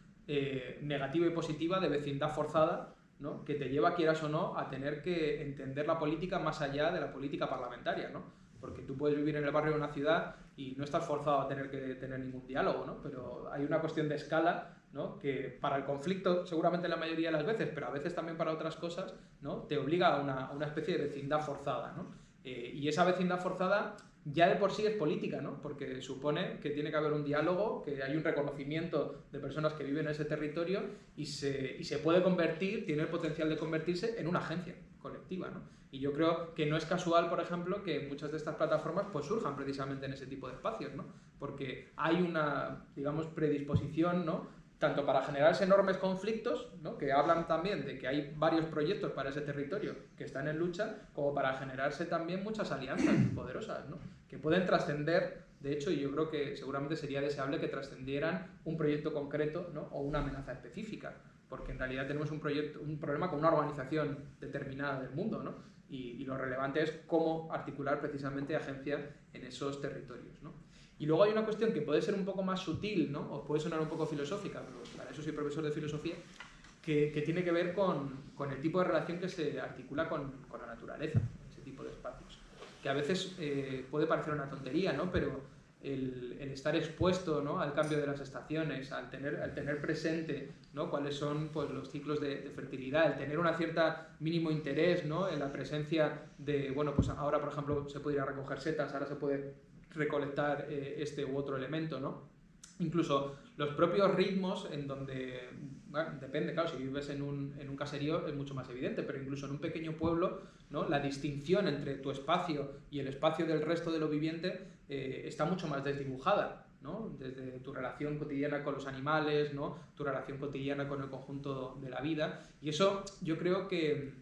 negativa y positiva de vecindad forzada, ¿no? Que te lleva, quieras o no, a tener que entender la política más allá de la política parlamentaria, ¿no? Porque tú puedes vivir en el barrio de una ciudad y no estás forzado a tener que tener ningún diálogo, ¿no? Pero hay una cuestión de escala, ¿no? Que para el conflicto, seguramente la mayoría de las veces, pero a veces también para otras cosas, ¿no? Te obliga a una especie de vecindad forzada, ¿no? Y esa vecindad forzada ya de por sí es política, ¿no? Porque supone que tiene que haber un diálogo, que hay un reconocimiento de personas que viven en ese territorio y se puede convertir, tiene el potencial de convertirse en una agencia colectiva, ¿no? Y yo creo que no es casual, por ejemplo, que muchas de estas plataformas pues surjan precisamente en ese tipo de espacios, ¿no? Porque hay una, digamos, predisposición, ¿no? Tanto para generarse enormes conflictos, ¿no? Que hablan también de que hay varios proyectos para ese territorio que están en lucha, como para generarse también muchas alianzas poderosas, ¿no? Que pueden trascender, de hecho, y yo creo que seguramente sería deseable que trascendieran un proyecto concreto, ¿no? O una amenaza específica, porque en realidad tenemos un problema con una organización determinada del mundo, ¿no? Y lo relevante es cómo articular precisamente agencia en esos territorios, ¿no? Y luego hay una cuestión que puede ser un poco más sutil, ¿no? O puede sonar un poco filosófica, pero para eso soy profesor de filosofía, que tiene que ver con el tipo de relación que se articula con la naturaleza, ese tipo de espacios. Que a veces puede parecer una tontería, ¿no? Pero el estar expuesto, ¿no? Al cambio de las estaciones, al tener presente, ¿no? Cuáles son, pues, los ciclos de fertilidad, el tener una cierta mínimo interés, ¿no? En la presencia de, bueno, pues ahora, por ejemplo, se puede ir a recoger setas, ahora se puede recolectar este u otro elemento, ¿no? Incluso los propios ritmos en donde, bueno, depende, claro, si vives en un caserío es mucho más evidente, pero incluso en un pequeño pueblo, ¿no? La distinción entre tu espacio y el espacio del resto de lo viviente está mucho más desdibujada, ¿no? Desde tu relación cotidiana con los animales, ¿no? Tu relación cotidiana con el conjunto de la vida, y eso yo creo que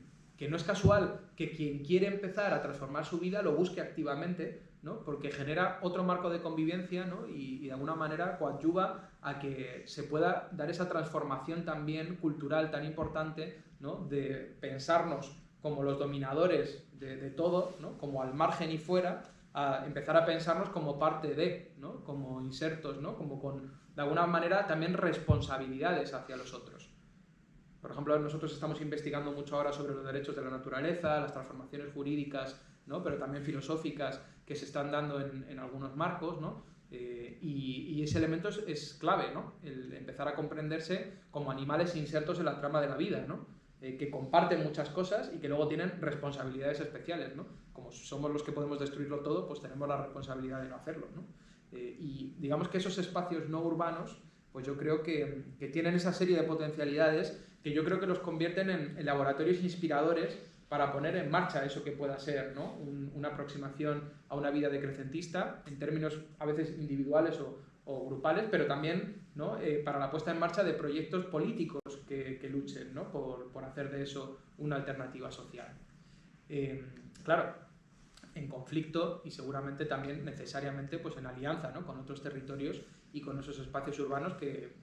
no es casual que quien quiere empezar a transformar su vida lo busque activamente, ¿no? Porque genera otro marco de convivencia, ¿no? Y de alguna manera coadyuva a que se pueda dar esa transformación también cultural tan importante, ¿no? De pensarnos como los dominadores de todo, ¿no? Como al margen y fuera, a empezar a pensarnos como parte de, ¿no? Como insertos, ¿no? Como con, de alguna manera, también responsabilidades hacia los otros. Por ejemplo, nosotros estamos investigando mucho ahora sobre los derechos de la naturaleza, las transformaciones jurídicas, ¿no? Pero también filosóficas que se están dando en algunos marcos, ¿no? Y ese elemento es clave, ¿no? El empezar a comprenderse como animales insertos en la trama de la vida, ¿no? Que comparten muchas cosas y que luego tienen responsabilidades especiales, ¿no? Como somos los que podemos destruirlo todo, pues tenemos la responsabilidad de no hacerlo, ¿no? Y digamos que esos espacios no urbanos pues yo creo que tienen esa serie de potencialidades que yo creo que los convierten en laboratorios inspiradores para poner en marcha eso que pueda ser, ¿no? Una aproximación a una vida decrecentista en términos a veces individuales o grupales, pero también, ¿no? Para la puesta en marcha de proyectos políticos que luchen, ¿no? por hacer de eso una alternativa social. Claro, en conflicto y seguramente también necesariamente pues en alianza, ¿no? Con otros territorios y con esos espacios urbanos que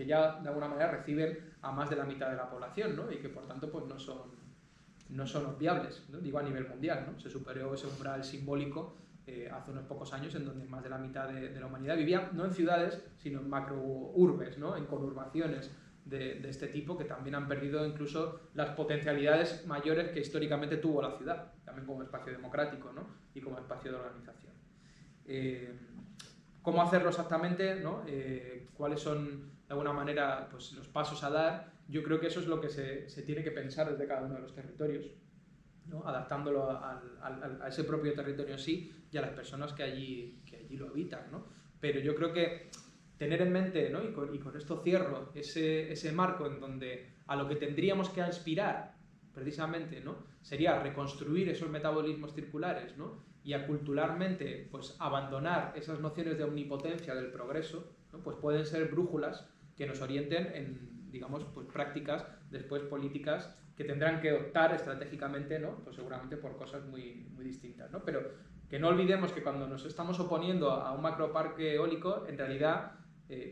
ya de alguna manera reciben a más de la mitad de la población, ¿no? Y que por tanto pues no son obviables, ¿no? Digo a nivel mundial, ¿no? Se superó ese umbral simbólico hace unos pocos años en donde más de la mitad de la humanidad vivía no en ciudades sino en macrourbes, ¿no? En conurbaciones de este tipo que también han perdido incluso las potencialidades mayores que históricamente tuvo la ciudad, también como espacio democrático, ¿no? Y como espacio de organización. ¿Cómo hacerlo exactamente, ¿no? ¿Cuáles son de alguna manera pues, los pasos a dar? Yo creo que eso es lo que se tiene que pensar desde cada uno de los territorios, ¿no? Adaptándolo a ese propio territorio en sí y a las personas que allí lo habitan, ¿no? Pero yo creo que tener en mente, ¿no? y con esto cierro, ese marco en donde a lo que tendríamos que aspirar precisamente, ¿no? Sería reconstruir esos metabolismos circulares, ¿no? Y aculturalmente pues, abandonar esas nociones de omnipotencia del progreso, ¿no? Pues pueden ser brújulas que nos orienten en, digamos, pues, prácticas, después políticas, que tendrán que optar estratégicamente, ¿no? Pues seguramente por cosas muy, muy distintas, ¿no? Pero que no olvidemos que cuando nos estamos oponiendo a un macroparque eólico, en realidad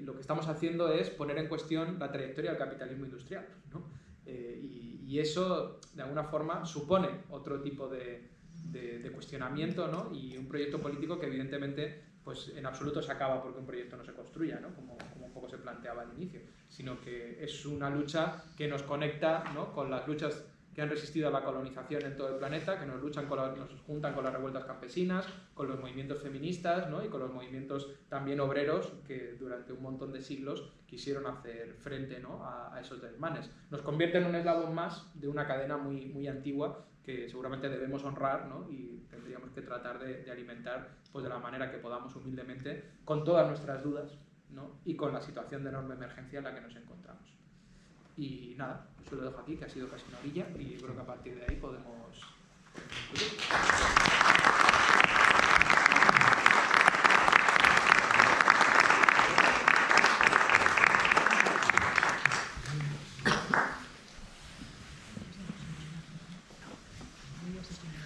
lo que estamos haciendo es poner en cuestión la trayectoria del capitalismo industrial, ¿no? Y eso, de alguna forma, supone otro tipo de cuestionamiento, ¿no? Y un proyecto político que evidentemente pues, en absoluto se acaba porque un proyecto no se construya, ¿no? Como un poco se planteaba al inicio, sino que es una lucha que nos conecta, ¿no? Con las luchas que han resistido a la colonización en todo el planeta, que nos juntan con las revueltas campesinas, con los movimientos feministas, ¿no? Y con los movimientos también obreros que durante un montón de siglos quisieron hacer frente, ¿no? a esos desmanes. Nos convierte en un eslabón más de una cadena muy, muy antigua que seguramente debemos honrar, ¿no? Y tendríamos que tratar de alimentar pues, de la manera que podamos humildemente, con todas nuestras dudas, ¿no? Y con la situación de enorme emergencia en la que nos encontramos. Y nada, pues lo dejo aquí, que ha sido casi una orilla, y creo que a partir de ahí podemos...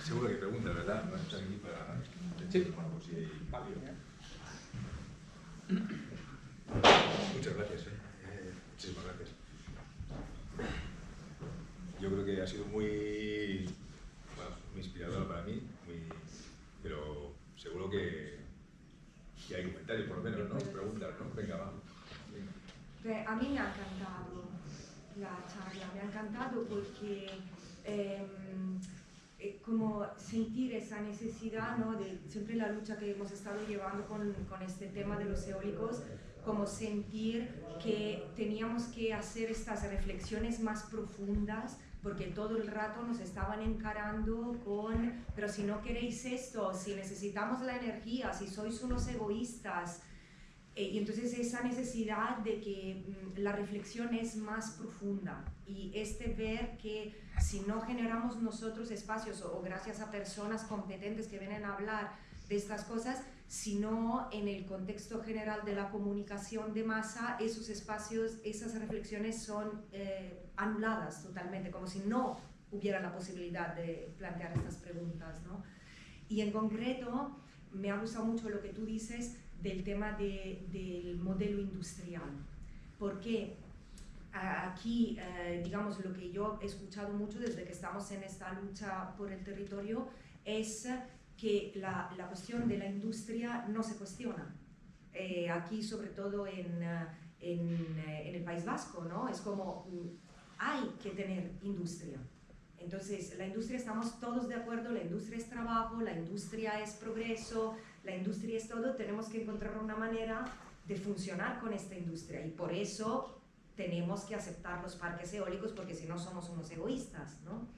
Seguro que preguntas, ¿verdad? No están aquí para... Sí. Bueno, pues sí, Vale. Muchas gracias. Muchísimas gracias. Yo creo que ha sido muy inspirador para mí, pero seguro que hay comentarios, por lo menos, ¿no? Preguntas, ¿no? Venga, va. Venga. A mí me ha encantado la charla, me ha encantado porque como sentir esa necesidad, ¿no? De siempre la lucha que hemos estado llevando con este tema de los eólicos, como sentir que teníamos que hacer estas reflexiones más profundas porque todo el rato nos estaban encarando con, pero si no queréis esto, si necesitamos la energía, si sois unos egoístas. Y entonces esa necesidad de que la reflexión es más profunda y ver que si no generamos nosotros espacios o gracias a personas competentes que vienen a hablar de estas cosas, sino en el contexto general de la comunicación de masa, esos espacios, esas reflexiones son anuladas totalmente, como si no hubiera la posibilidad de plantear estas preguntas, ¿no? Y en concreto, me ha gustado mucho lo que tú dices del tema del modelo industrial, porque aquí, digamos, lo que yo he escuchado mucho desde que estamos en esta lucha por el territorio es que la cuestión de la industria no se cuestiona. Aquí, sobre todo en el País Vasco, ¿no? Es como, hay que tener industria. Entonces, la industria, estamos todos de acuerdo, la industria es trabajo, la industria es progreso, la industria es todo, tenemos que encontrar una manera de funcionar con esta industria y por eso tenemos que aceptar los parques eólicos porque si no somos unos egoístas, ¿no?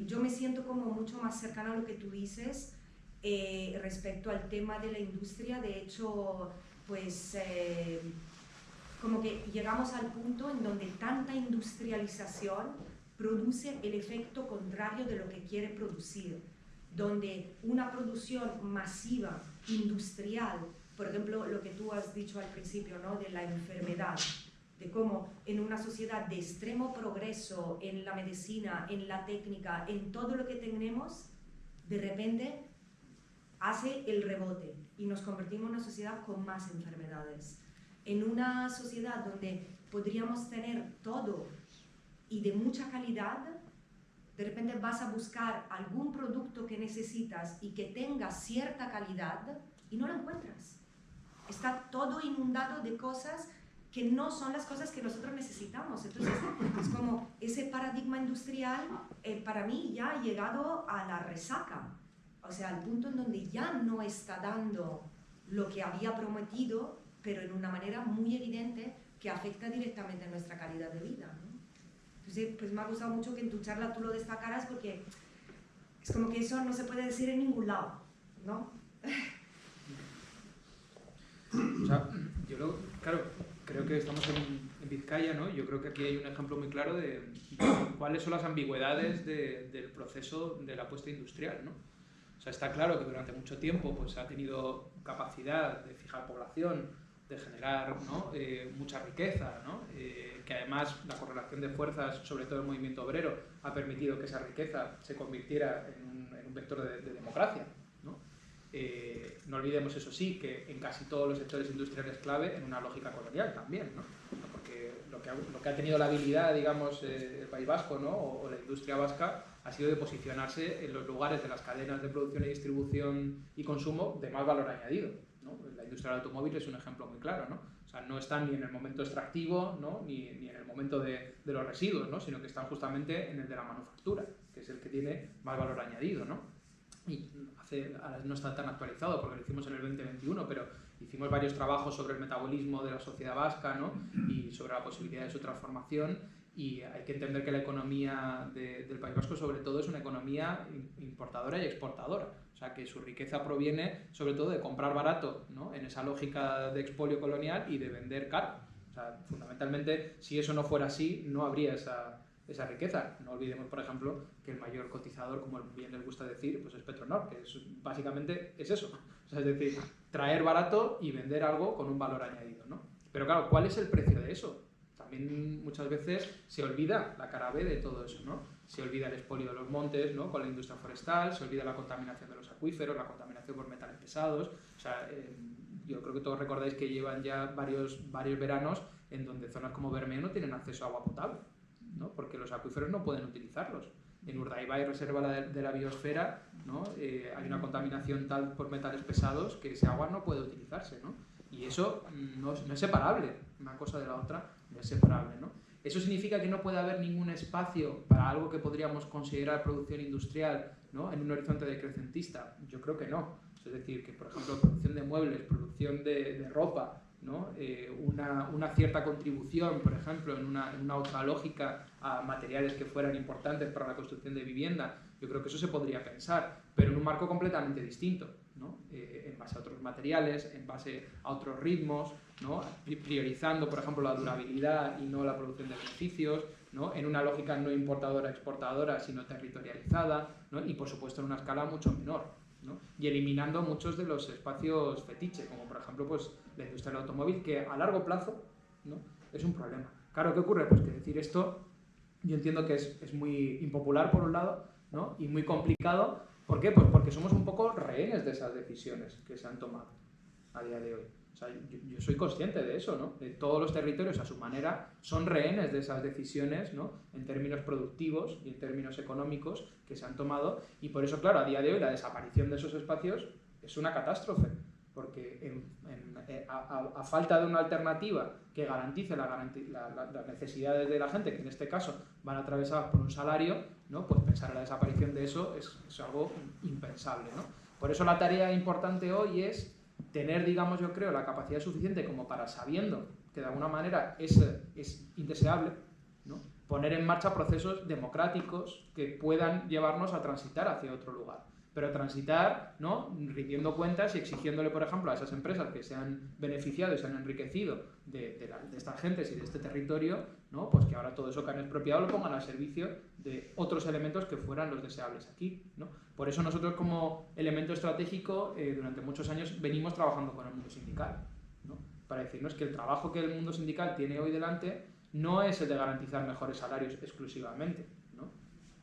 Yo me siento como mucho más cercana a lo que tú dices respecto al tema de la industria. De hecho, pues como que llegamos al punto en donde tanta industrialización produce el efecto contrario de lo que quiere producir, donde una producción masiva, industrial, por ejemplo, lo que tú has dicho al principio, ¿no?, de la enfermedad, de cómo en una sociedad de extremo progreso en la medicina, en la técnica, en todo lo que tenemos, de repente hace el rebote y nos convertimos en una sociedad con más enfermedades. En una sociedad donde podríamos tener todo y de mucha calidad, de repente vas a buscar algún producto que necesitas y que tenga cierta calidad y no lo encuentras. Está todo inundado de cosas que no son las cosas que nosotros necesitamos. Entonces, es como ese paradigma industrial, para mí ya ha llegado a la resaca. O sea, al punto en donde ya no está dando lo que había prometido, pero en una manera muy evidente que afecta directamente a nuestra calidad de vida, ¿no? Entonces, pues me ha gustado mucho que en tu charla tú lo destacaras, porque es como que eso no se puede decir en ningún lado, ¿no? O sea, claro, creo que estamos en Vizcaya, ¿no? Yo creo que aquí hay un ejemplo muy claro de cuáles son las ambigüedades del proceso de la apuesta industrial, ¿no? O sea, está claro que durante mucho tiempo pues, ha tenido capacidad de fijar población, de generar, ¿no?, mucha riqueza, ¿no? Que además la correlación de fuerzas, sobre todo el movimiento obrero, ha permitido que esa riqueza se convirtiera en un vector de democracia, ¿no? No olvidemos, eso sí, que en casi todos los sectores industriales clave, en una lógica colonial también, ¿no? Porque lo que ha tenido la habilidad, digamos, el País Vasco, ¿no?, o la industria vasca, ha sido de posicionarse en los lugares de las cadenas de producción y distribución y consumo de más valor añadido, ¿no? La industria del automóvil es un ejemplo muy claro, ¿no? O sea, no están ni en el momento extractivo, ¿no?, ni en el momento de los residuos, ¿no?, sino que están justamente en el de la manufactura, que es el que tiene más valor añadido, ¿no? Y ahora no está tan actualizado porque lo hicimos en el 2021, pero hicimos varios trabajos sobre el metabolismo de la sociedad vasca, ¿no?, y sobre la posibilidad de su transformación, y hay que entender que la economía del País Vasco sobre todo es una economía importadora y exportadora, o sea que su riqueza proviene sobre todo de comprar barato, ¿no?, en esa lógica de expolio colonial, y de vender caro. O sea, fundamentalmente, si eso no fuera así, no habría esa riqueza. No olvidemos, por ejemplo, que el mayor cotizador, como bien les gusta decir, pues es Petronor, que básicamente es eso. O sea, es decir, traer barato y vender algo con un valor añadido, ¿no? Pero claro, ¿cuál es el precio de eso? También muchas veces se olvida la cara B de todo eso, ¿no? Se olvida el expolio de los montes, ¿no?, con la industria forestal, se olvida la contaminación de los acuíferos, la contaminación por metales pesados. O sea, yo creo que todos recordáis que llevan ya varios veranos en donde zonas como Bermeo no tienen acceso a agua potable, ¿no?, porque los acuíferos no pueden utilizarlos. En Urdaibai, reserva de la biosfera, ¿no?, hay una contaminación tal por metales pesados que ese agua no puede utilizarse, ¿no? Y eso no es separable, una cosa de la otra no es separable, ¿no? ¿Eso significa que no puede haber ningún espacio para algo que podríamos considerar producción industrial, ¿no?, en un horizonte decrecentista? Yo creo que no. Es decir, que por ejemplo producción de muebles, producción de ropa, ¿no?, una cierta contribución, por ejemplo, en una otra lógica a materiales que fueran importantes para la construcción de vivienda, yo creo que eso se podría pensar, pero en un marco completamente distinto, ¿no? En base a otros materiales, en base a otros ritmos, ¿no?, priorizando, por ejemplo, la durabilidad y no la producción de beneficios, ¿no?, en una lógica no importadora-exportadora, sino territorializada, ¿no?, y por supuesto en una escala mucho menor, ¿no?, y eliminando muchos de los espacios fetiche, como por ejemplo pues, la industria del automóvil, que a largo plazo, ¿no?, es un problema. Claro, ¿qué ocurre? Pues que decir esto yo entiendo que es muy impopular por un lado, ¿no?, y muy complicado. ¿Por qué? Pues porque somos un poco rehenes de esas decisiones que se han tomado a día de hoy. O sea, yo soy consciente de eso, ¿no? De todos los territorios a su manera son rehenes de esas decisiones, ¿no?, en términos productivos y en términos económicos que se han tomado, y por eso, claro, a día de hoy la desaparición de esos espacios es una catástrofe, porque a falta de una alternativa que garantice las necesidades de la gente, que en este caso van atravesadas por un salario, ¿no?, pues pensar en la desaparición de eso es algo impensable, ¿no? Por eso la tarea importante hoy es tener, digamos, yo creo, la capacidad suficiente como para, sabiendo que de alguna manera es indeseable, ¿no?, poner en marcha procesos democráticos que puedan llevarnos a transitar hacia otro lugar. pero transitar, ¿no? Rindiendo cuentas y exigiéndole, por ejemplo, a esas empresas que se han beneficiado y se han enriquecido de estas gentes y de este territorio, ¿no? Pues que ahora todo eso que han expropiado lo pongan al servicio de otros elementos que fueran los deseables aquí, ¿no? Por eso nosotros como elemento estratégico durante muchos años venimos trabajando con el mundo sindical, ¿no? Para decirnos que el trabajo que el mundo sindical tiene hoy delante no es el de garantizar mejores salarios exclusivamente, ¿no?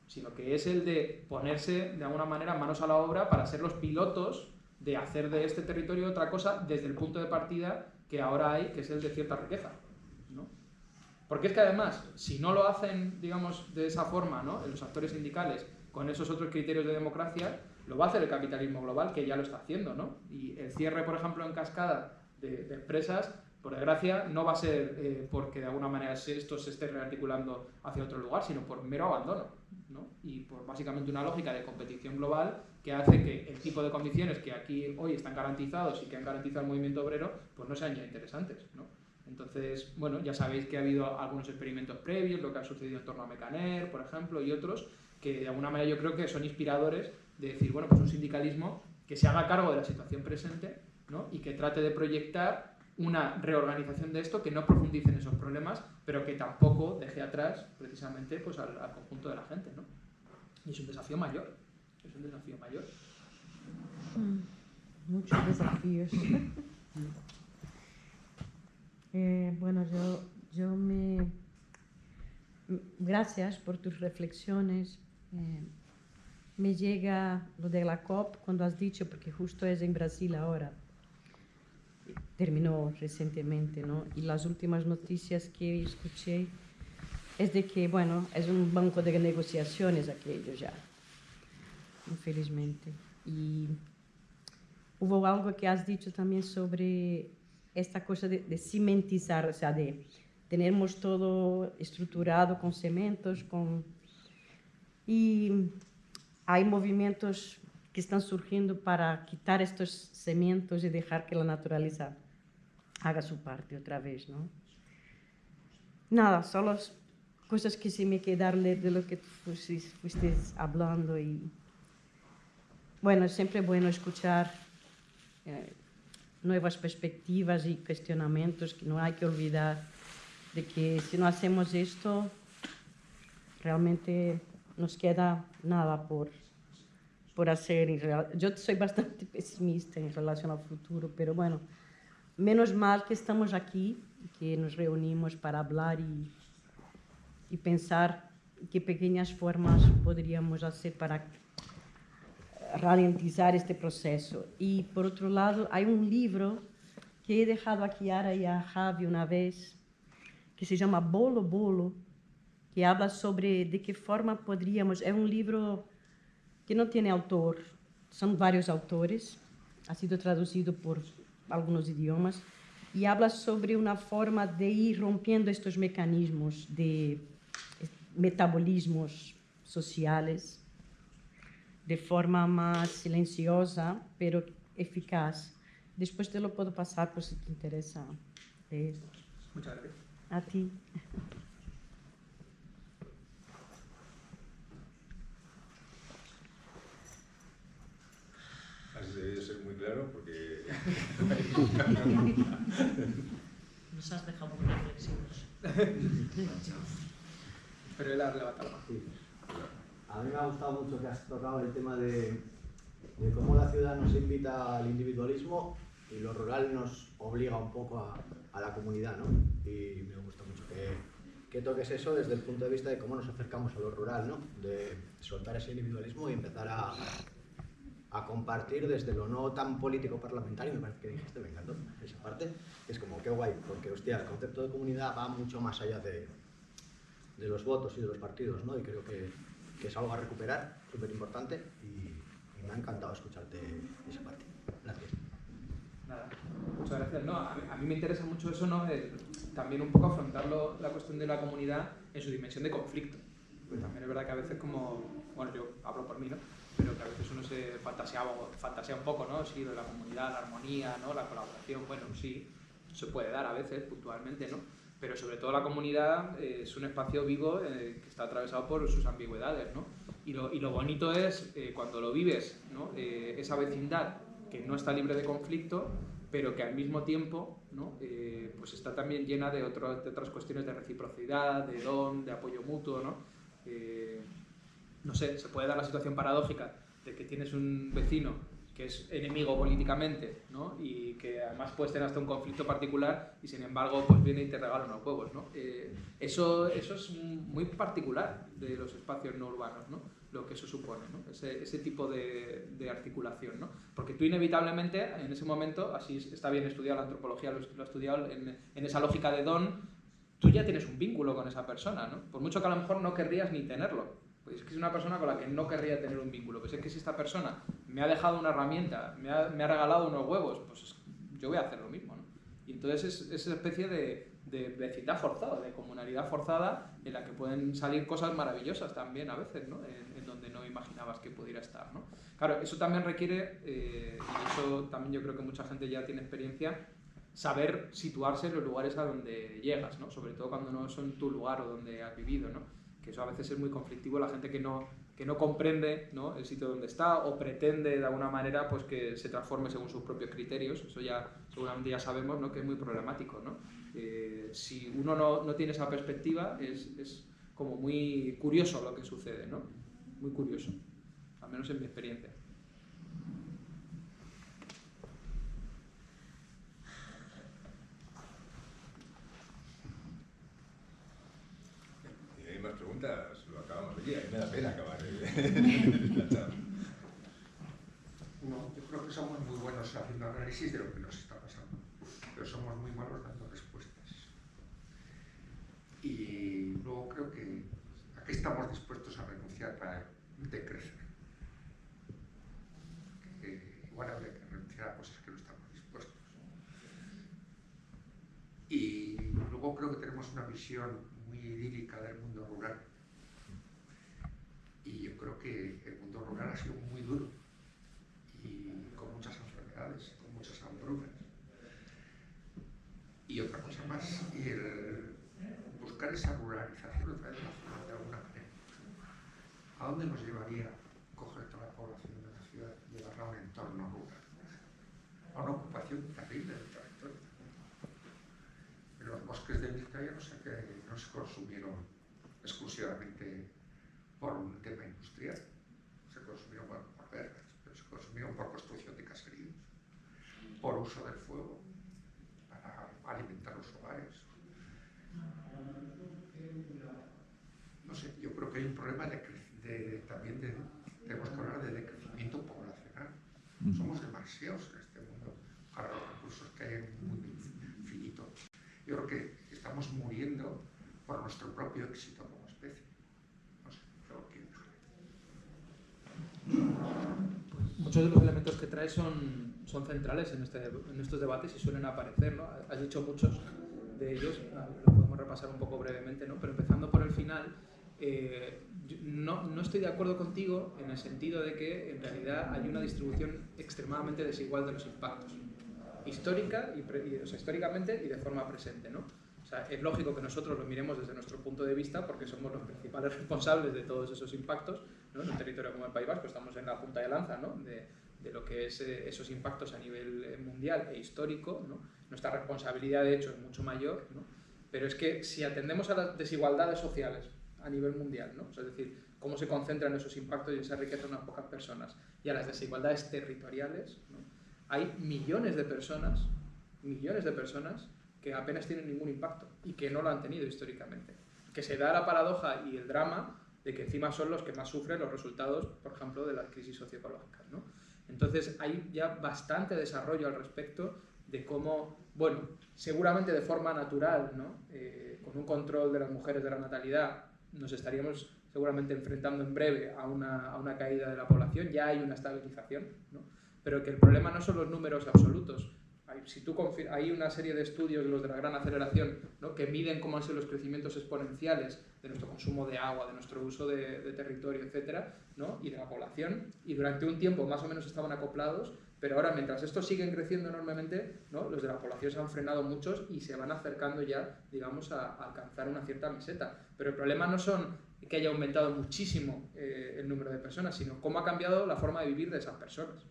Sino que es el de ponerse de alguna manera manos a la obra para ser los pilotos de hacer de este territorio otra cosa desde el punto de partida que ahora hay, que es el de cierta riqueza, ¿no? Porque es que además, si no lo hacen, digamos, de esa forma, ¿no? Los actores sindicales, con esos otros criterios de democracia, lo va a hacer el capitalismo global, que ya lo está haciendo, ¿no? Y el cierre, por ejemplo, en cascada de empresas, por desgracia, no va a ser porque de alguna manera esto se esté rearticulando hacia otro lugar, sino por mero abandono, ¿no? Y por básicamente una lógica de competición global que hace que el tipo de condiciones que aquí hoy están garantizados y que han garantizado el movimiento obrero, pues no sean ya interesantes, ¿no? Entonces, bueno, ya sabéis que ha habido algunos experimentos previos, lo que ha sucedido en torno a Mecaner, por ejemplo, y otros, que de alguna manera yo creo que son inspiradores de decir, bueno, pues un sindicalismo que se haga cargo de la situación presente, ¿no? Y que trate de proyectar una reorganización de esto que no profundice en esos problemas, pero que tampoco deje atrás precisamente pues, al conjunto de la gente, ¿no? Y es un desafío mayor, es un desafío mayor. Muchos desafíos. Bueno, gracias por tus reflexiones. Me llega lo de la COP cuando has dicho, porque justo es en Brasil ahora, terminó recientemente, ¿no? Y las últimas noticias que escuché es de que, bueno, es un banco de negociaciones aquello ya, infelizmente. Y hubo algo que has dicho también sobre esta cosa de cimentizar, o sea, de tenermos todo estructurado con cementos, y hay movimientos que están surgiendo para quitar estos cimientos y dejar que la naturaleza haga su parte otra vez, ¿no? Nada, solo cosas que se me quedaron de lo que fuiste hablando. Y bueno, es siempre bueno escuchar nuevas perspectivas y cuestionamientos, que no hay que olvidar de que si no hacemos esto, realmente nos queda nada por hacer. Yo soy bastante pesimista en relación al futuro, pero bueno, menos mal que estamos aquí, que nos reunimos para hablar y pensar qué pequeñas formas podríamos hacer para ralentizar este proceso. Y por otro lado, hay un libro que he dejado a Chiara y a Javi una vez, que se llama Bolo Bolo, que habla sobre de qué forma podríamos... Es un libro que no tiene autor, son varios autores, ha sido traducido por algunos idiomas, y habla sobre una forma de ir rompiendo estos mecanismos de metabolismos sociales de forma más silenciosa, pero eficaz. Después te lo puedo pasar por si te interesa leer. Muchas gracias. A ti. Así se debe ser muy claro porque... Nos has dejado muy reflexivos. Pero él ha levantado la mano. Sí. A mí me ha gustado mucho que has tocado el tema de cómo la ciudad nos invita al individualismo y lo rural nos obliga un poco a la comunidad, ¿no? Y me gusta mucho que toques eso desde el punto de vista de cómo nos acercamos a lo rural, ¿no? De soltar ese individualismo y empezar a compartir desde lo no tan político parlamentario. Me parece que dijiste, me encantó esa parte, que es como qué guay, porque hostia, el concepto de comunidad va mucho más allá de los votos y de los partidos, ¿no? Y creo que es algo a recuperar, súper importante, y me ha encantado escucharte esa parte. Gracias. Nada, muchas gracias. No, a mí me interesa mucho eso, ¿no? También un poco afrontarlo, la cuestión de la comunidad en su dimensión de conflicto. Pues también es verdad que a veces como, bueno, yo hablo por mí, ¿no? Pero que a veces uno se fantasea un poco, ¿no? Sí, lo de la comunidad, la armonía, ¿no? La colaboración, bueno, sí, se puede dar a veces, puntualmente, ¿no? Pero sobre todo la comunidad es un espacio vivo que está atravesado por sus ambigüedades, ¿no? Y lo bonito es cuando lo vives, ¿no? Esa vecindad que no está libre de conflicto, pero que al mismo tiempo, ¿no? Pues está también llena de otras cuestiones de reciprocidad, de don, de apoyo mutuo, ¿no? No sé, se puede dar la situación paradójica de que tienes un vecino que es enemigo políticamente, ¿no? Y que además puedes tener hasta un conflicto particular y sin embargo pues viene y te regala unos huevos, ¿no? Eso es muy particular de los espacios no urbanos, ¿no? Lo que eso supone, ¿no? Ese tipo de articulación, ¿no? Porque tú inevitablemente en ese momento, así está bien estudiado, la antropología lo ha estudiado en esa lógica de don, tú ya tienes un vínculo con esa persona, ¿no? Por mucho que a lo mejor no querrías ni tenerlo. Pues es que es una persona con la que no querría tener un vínculo. Pues es que si esta persona me ha dejado una herramienta, me ha regalado unos huevos, pues yo voy a hacer lo mismo, ¿no? Y entonces es esa especie de vecindad forzada, de comunalidad forzada, en la que pueden salir cosas maravillosas también a veces, ¿no? En donde no imaginabas que pudiera estar, ¿no? Claro, eso también requiere, y eso también yo creo que mucha gente ya tiene experiencia, saber situarse en los lugares a donde llegas, ¿no? Sobre todo cuando no son tu lugar o donde has vivido, ¿no? Que eso a veces es muy conflictivo, la gente que no comprende, ¿no? El sitio donde está o pretende de alguna manera pues que se transforme según sus propios criterios. Eso ya seguramente ya sabemos, ¿no? Que es muy problemático, ¿no? Si uno no tiene esa perspectiva es como muy curioso lo que sucede, ¿no? Muy curioso, al menos en mi experiencia. Más preguntas, lo acabamos aquí. A mí me da pena acabar la charla. No, yo creo que somos muy buenos haciendo análisis de lo que nos está pasando, pero somos muy malos dando respuestas. Y luego creo que ¿a qué estamos dispuestos a renunciar para decrecer? Que igual habría que renunciar a cosas que no estamos dispuestos. Y luego creo que tenemos una visión muy idílica del mundo rural. Y yo creo que el mundo rural ha sido muy duro y con muchas enfermedades, con muchas hambrunas. Y otra cosa más, y el buscar esa ruralización otra vez de alguna manera. ¿A dónde nos llevaría coger toda la población de la ciudad y llevarla a un entorno rural? A una ocupación terrible del territorio. Los bosques de Vizcaya no se consumieron exclusivamente por un tema industrial, se consumieron por vergas, pero se consumieron por construcción de caseríos, por uso del fuego, para alimentar los hogares. No sé, yo creo que hay un problema también tenemos que hablar de decrecimiento poblacional. Somos demasiados en este mundo para los recursos que hay en un mundo infinito. Yo creo que estamos muriendo por nuestro propio éxito como especie. No sé, creo que... Muchos de los elementos que traes son centrales en estos debates y suelen aparecer, ¿no? Has dicho muchos de ellos, lo podemos repasar un poco brevemente, ¿no? Pero empezando por el final, no estoy de acuerdo contigo en el sentido de que en realidad hay una distribución extremadamente desigual de los impactos, históricamente y de forma presente, ¿no? O sea, es lógico que nosotros lo miremos desde nuestro punto de vista porque somos los principales responsables de todos esos impactos, ¿no? En un territorio como el País Vasco estamos en la punta de lanza, ¿no? de lo que es esos impactos a nivel mundial e histórico, ¿no? Nuestra responsabilidad de hecho es mucho mayor, ¿no? Pero es que si atendemos a las desigualdades sociales a nivel mundial, ¿no? O sea, es decir, cómo se concentran esos impactos y esa riqueza en unas pocas personas, y a las desigualdades territoriales, ¿no? Hay millones de personas que apenas tienen ningún impacto y que no lo han tenido históricamente. Que se da la paradoja y el drama de que encima son los que más sufren los resultados, por ejemplo, de las crisis socioecológicas, ¿no? Entonces hay ya bastante desarrollo al respecto de cómo, bueno, seguramente de forma natural, ¿no? Con un control de las mujeres de la natalidad, nos estaríamos seguramente enfrentando en breve a una caída de la población, ya hay una estabilización, ¿no? Pero que el problema no son los números absolutos. Hay una serie de estudios, los de la gran aceleración, ¿no? Que miden cómo han sido los crecimientos exponenciales de nuestro consumo de agua, de nuestro uso de territorio, etcétera, ¿no? Y de la población, y durante un tiempo más o menos estaban acoplados, pero ahora mientras estos siguen creciendo enormemente, ¿no? Los de la población se han frenado muchos y se van acercando ya, digamos, a alcanzar una cierta meseta. Pero el problema no son que haya aumentado muchísimo el número de personas, sino cómo ha cambiado la forma de vivir de esas personas.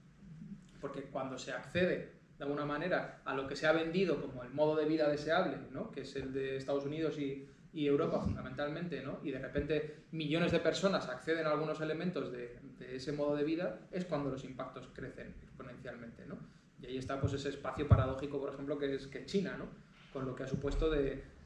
Porque cuando se accede de alguna manera a lo que se ha vendido como el modo de vida deseable, ¿no? Que es el de Estados Unidos y Europa fundamentalmente, ¿no? Y de repente millones de personas acceden a algunos elementos de ese modo de vida, es cuando los impactos crecen exponencialmente, ¿no? Y ahí está pues ese espacio paradójico, por ejemplo, que es China, ¿no? Con lo que ha supuesto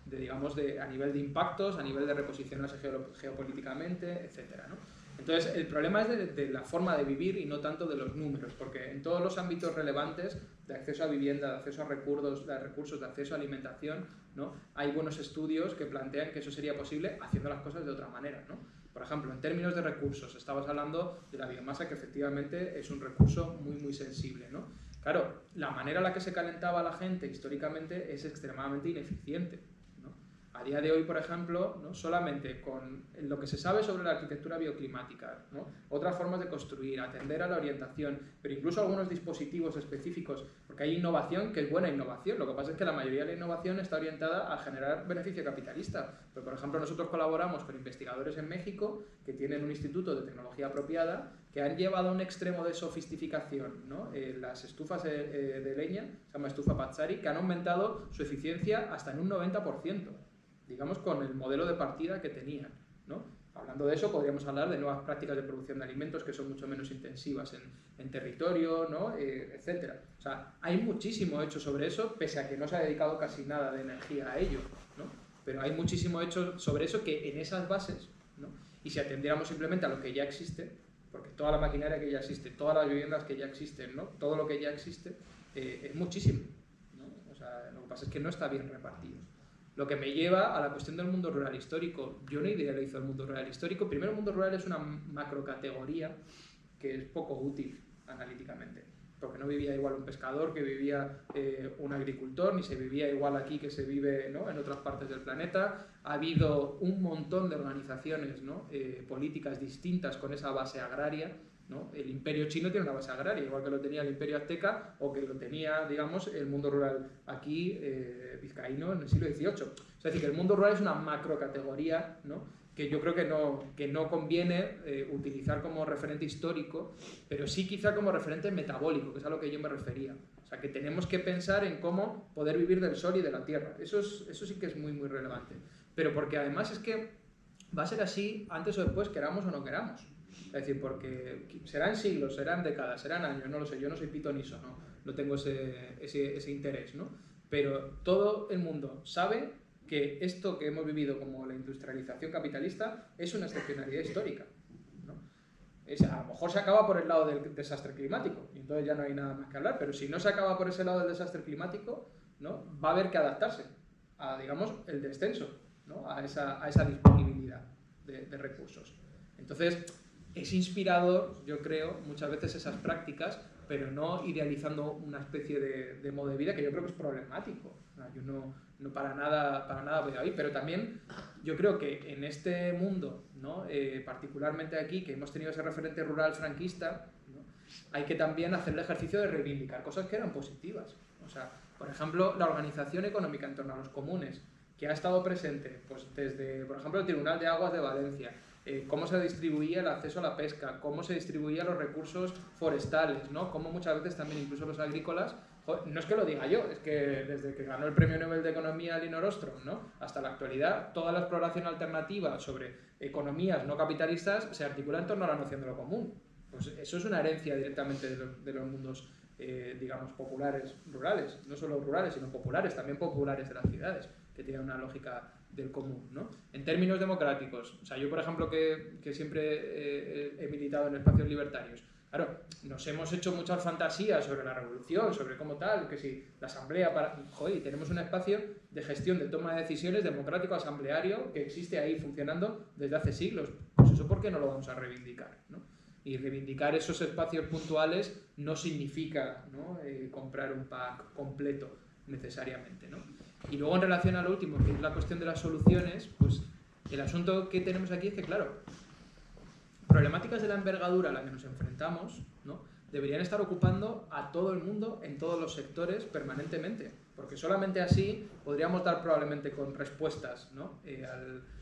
digamos, a nivel de impactos, a nivel de reposicionarse geopolíticamente, etcétera, ¿no? Entonces, el problema es de la forma de vivir y no tanto de los números, porque en todos los ámbitos relevantes de acceso a vivienda, de acceso a recursos, de acceso a alimentación, ¿no? Hay buenos estudios que plantean que eso sería posible haciendo las cosas de otra manera, ¿no? Por ejemplo, en términos de recursos, estabas hablando de la biomasa, que efectivamente es un recurso muy, muy sensible, ¿no? Claro, la manera en la que se calentaba la gente históricamente es extremadamente ineficiente. A día de hoy, por ejemplo, ¿no? Solamente con lo que se sabe sobre la arquitectura bioclimática, ¿no? Otras formas de construir, atender a la orientación, pero incluso algunos dispositivos específicos, porque hay innovación que es buena innovación. Lo que pasa es que la mayoría de la innovación está orientada a generar beneficio capitalista. Pero, por ejemplo, nosotros colaboramos con investigadores en México que tienen un instituto de tecnología apropiada que han llevado a un extremo de sofisticación, ¿no? Las estufas de leña, se llama estufa Pazzari, que han aumentado su eficiencia hasta en un 90%. Digamos, con el modelo de partida que tenían, ¿no? Hablando de eso, podríamos hablar de nuevas prácticas de producción de alimentos que son mucho menos intensivas en territorio, ¿no? Etcétera. O sea, hay muchísimo hecho sobre eso, pese a que no se ha dedicado casi nada de energía a ello, ¿no? Pero hay muchísimo hecho sobre eso que en esas bases, ¿no? Y si atendiéramos simplemente a lo que ya existe, porque toda la maquinaria que ya existe, todas las viviendas que ya existen, ¿no? Todo lo que ya existe, es muchísimo, ¿no? O sea, lo que pasa es que no está bien repartido. Lo que me lleva a la cuestión del mundo rural histórico. Yo no idealizo el mundo rural histórico. Primero, el mundo rural es una macrocategoría que es poco útil analíticamente, porque no vivía igual un pescador que vivía un agricultor, ni se vivía igual aquí que se vive, ¿no? En otras partes del planeta. Ha habido un montón de organizaciones, ¿no? Políticas distintas con esa base agraria, ¿no? El imperio chino tiene una base agraria, igual que lo tenía el imperio azteca o que lo tenía, digamos, el mundo rural aquí vizcaíno en el siglo XVIII. Es decir, que el mundo rural es una macrocategoría, ¿no? Que yo creo que no conviene utilizar como referente histórico, pero sí quizá como referente metabólico, que es a lo que yo me refería. O sea, que tenemos que pensar en cómo poder vivir del sol y de la tierra. Eso sí que es muy, muy relevante. Pero porque además es que va a ser así antes o después, queramos o no queramos. Es decir, porque serán siglos, serán décadas, serán años, no lo sé, yo no soy pitoniso, no tengo ese interés, ¿no? Pero todo el mundo sabe que esto que hemos vivido como la industrialización capitalista es una excepcionalidad histórica, ¿no? A lo mejor se acaba por el lado del desastre climático, y entonces ya no hay nada más que hablar, pero si no se acaba por ese lado del desastre climático, ¿no? Va a haber que adaptarse a, digamos, el descenso, ¿no? a esa disponibilidad de recursos. Entonces, es inspirador, yo creo, muchas veces esas prácticas, pero no idealizando una especie de modo de vida que yo creo que es problemático. Yo no para nada voy ahí, pero también yo creo que en este mundo, ¿no? Particularmente aquí, que hemos tenido ese referente rural franquista, ¿no? Hay que también hacer el ejercicio de reivindicar cosas que eran positivas. O sea, por ejemplo, la organización económica en torno a los comunes, que ha estado presente pues, desde, por ejemplo, el Tribunal de Aguas de Valencia, cómo se distribuía el acceso a la pesca, cómo se distribuían los recursos forestales, ¿no? Cómo muchas veces también incluso los agrícolas, no es que lo diga yo, es que desde que ganó el Premio Nobel de Economía Elinor Ostrom, ¿no? Hasta la actualidad, toda la exploración alternativa sobre economías no capitalistas se articula en torno a la noción de lo común. Pues eso es una herencia directamente de los mundos, digamos, populares, rurales, no solo rurales, sino populares, también populares de las ciudades, que tienen una lógica del común, ¿no? En términos democráticos, o sea, yo por ejemplo que siempre he militado en espacios libertarios, claro, nos hemos hecho muchas fantasías sobre la revolución, sobre cómo tal, que si la asamblea joder, tenemos un espacio de gestión de toma de decisiones democrático asambleario que existe ahí funcionando desde hace siglos, pues eso ¿por qué no lo vamos a reivindicar, ¿no? Y reivindicar esos espacios puntuales no significa, ¿no? Comprar un pack completo necesariamente, ¿no? Y luego en relación a lo último, que es la cuestión de las soluciones, pues el asunto que tenemos aquí es que, claro, problemáticas de la envergadura a la que nos enfrentamos, ¿no? Deberían estar ocupando a todo el mundo en todos los sectores permanentemente. porque solamente así podríamos dar probablemente con respuestas, ¿no?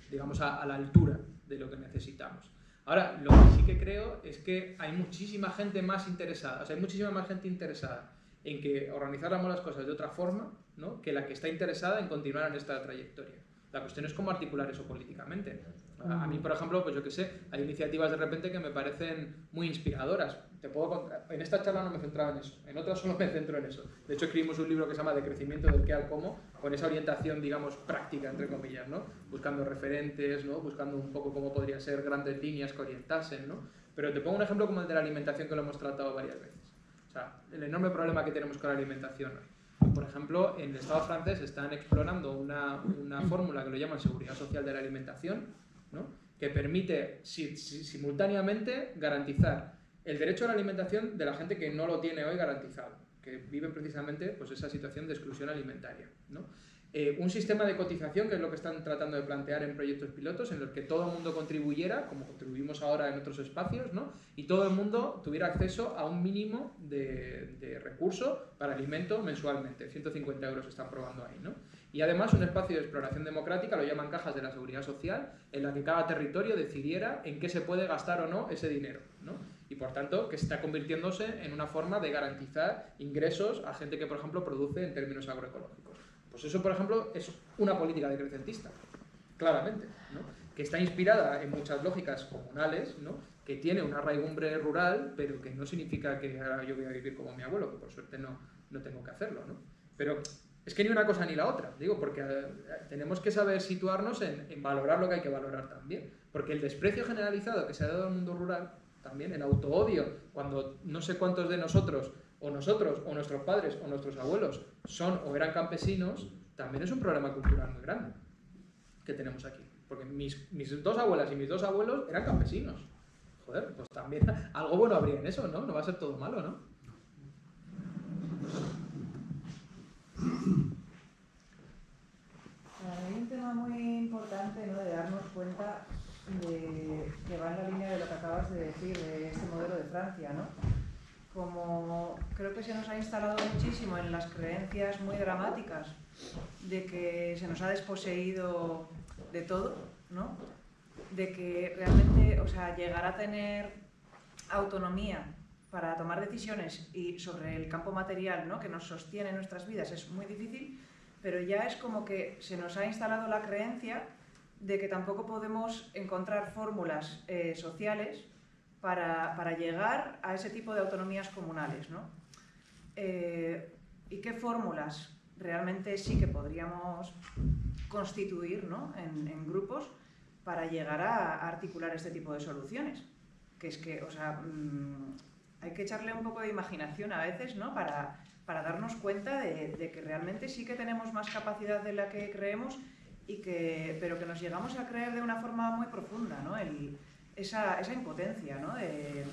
Digamos a la altura de lo que necesitamos. Ahora, lo que sí que creo es que hay muchísima gente más interesada, o sea, hay muchísima más gente interesada en que organizáramos las cosas de otra forma, ¿no? Que la que está interesada en continuar en esta trayectoria. La cuestión es cómo articular eso políticamente. A mí, por ejemplo, pues yo qué sé, hay iniciativas de repente que me parecen muy inspiradoras. Te puedo contar, en esta charla no me centraba en eso, en otras solo me centro en eso. De hecho, escribimos un libro que se llama De crecimiento del qué al cómo, con esa orientación, digamos, práctica, entre comillas, ¿no? Buscando referentes, ¿no? Buscando un poco cómo podrían ser grandes líneas que orientasen, ¿no? Pero te pongo un ejemplo como el de la alimentación, que lo hemos tratado varias veces. O sea, el enorme problema que tenemos con la alimentación hoy. Por ejemplo, en el Estado francés están explorando una fórmula que lo llaman seguridad social de la alimentación, ¿no? Que permite simultáneamente garantizar el derecho a la alimentación de la gente que no lo tiene hoy garantizado, que viven precisamente pues, esa situación de exclusión alimentaria, ¿no? Un sistema de cotización, que es lo que están tratando de plantear en proyectos pilotos, en los que todo el mundo contribuyera, como contribuimos ahora en otros espacios, ¿no? Y todo el mundo tuviera acceso a un mínimo de recurso para alimento mensualmente. 150 euros están probando ahí, ¿no? Y además un espacio de exploración democrática, lo llaman cajas de la seguridad social, en la que cada territorio decidiera en qué se puede gastar o no ese dinero, ¿no? Y por tanto que está convirtiéndose en una forma de garantizar ingresos a gente que, por ejemplo, produce en términos agroecológicos. Pues eso, por ejemplo, es una política decrecentista, claramente, ¿no? Que está inspirada en muchas lógicas comunales, ¿no? Que tiene una raigumbre rural, pero que no significa que ahora yo voy a vivir como mi abuelo, que por suerte no tengo que hacerlo, ¿no? Pero es que ni una cosa ni la otra, digo, porque tenemos que saber situarnos en valorar lo que hay que valorar también, porque el desprecio generalizado que se ha dado al mundo rural, también el autoodio, cuando no sé cuántos de nosotros, o nuestros padres, o nuestros abuelos son o eran campesinos, también es un problema cultural muy grande que tenemos aquí. Porque mis dos abuelas y mis dos abuelos eran campesinos. Joder, pues también algo bueno habría en eso, ¿no? No va a ser todo malo, ¿no? Hay un tema muy importante, ¿no? De darnos cuenta que va en la línea de lo que acabas de decir, de este modelo de Francia, ¿no? Como creo que se nos ha instalado muchísimo en las creencias muy dramáticas de que se nos ha desposeído de todo, ¿no? De que realmente, o sea, llegar a tener autonomía para tomar decisiones y sobre el campo material, ¿no? Que nos sostiene nuestras vidas es muy difícil, pero ya es como que se nos ha instalado la creencia de que tampoco podemos encontrar fórmulas sociales para llegar a ese tipo de autonomías comunales, ¿no? ¿Y qué fórmulas realmente sí que podríamos constituir, ¿no? en grupos para llegar a articular este tipo de soluciones? Que es que, o sea, hay que echarle un poco de imaginación a veces, ¿no? Para darnos cuenta de que realmente sí que tenemos más capacidad de la que creemos, pero que nos llegamos a creer de una forma muy profunda, ¿no? Esa impotencia, ¿no? De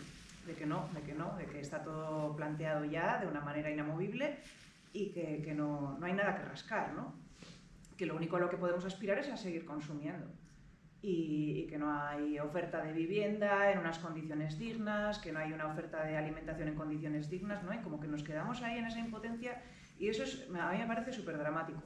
que está todo planteado ya de una manera inamovible y que no hay nada que rascar, ¿no? Que lo único a lo que podemos aspirar es a seguir consumiendo y que no hay oferta de vivienda en unas condiciones dignas, que no hay una oferta de alimentación en condiciones dignas, ¿no? Y como que nos quedamos ahí en esa impotencia y eso a mí me parece súper dramático,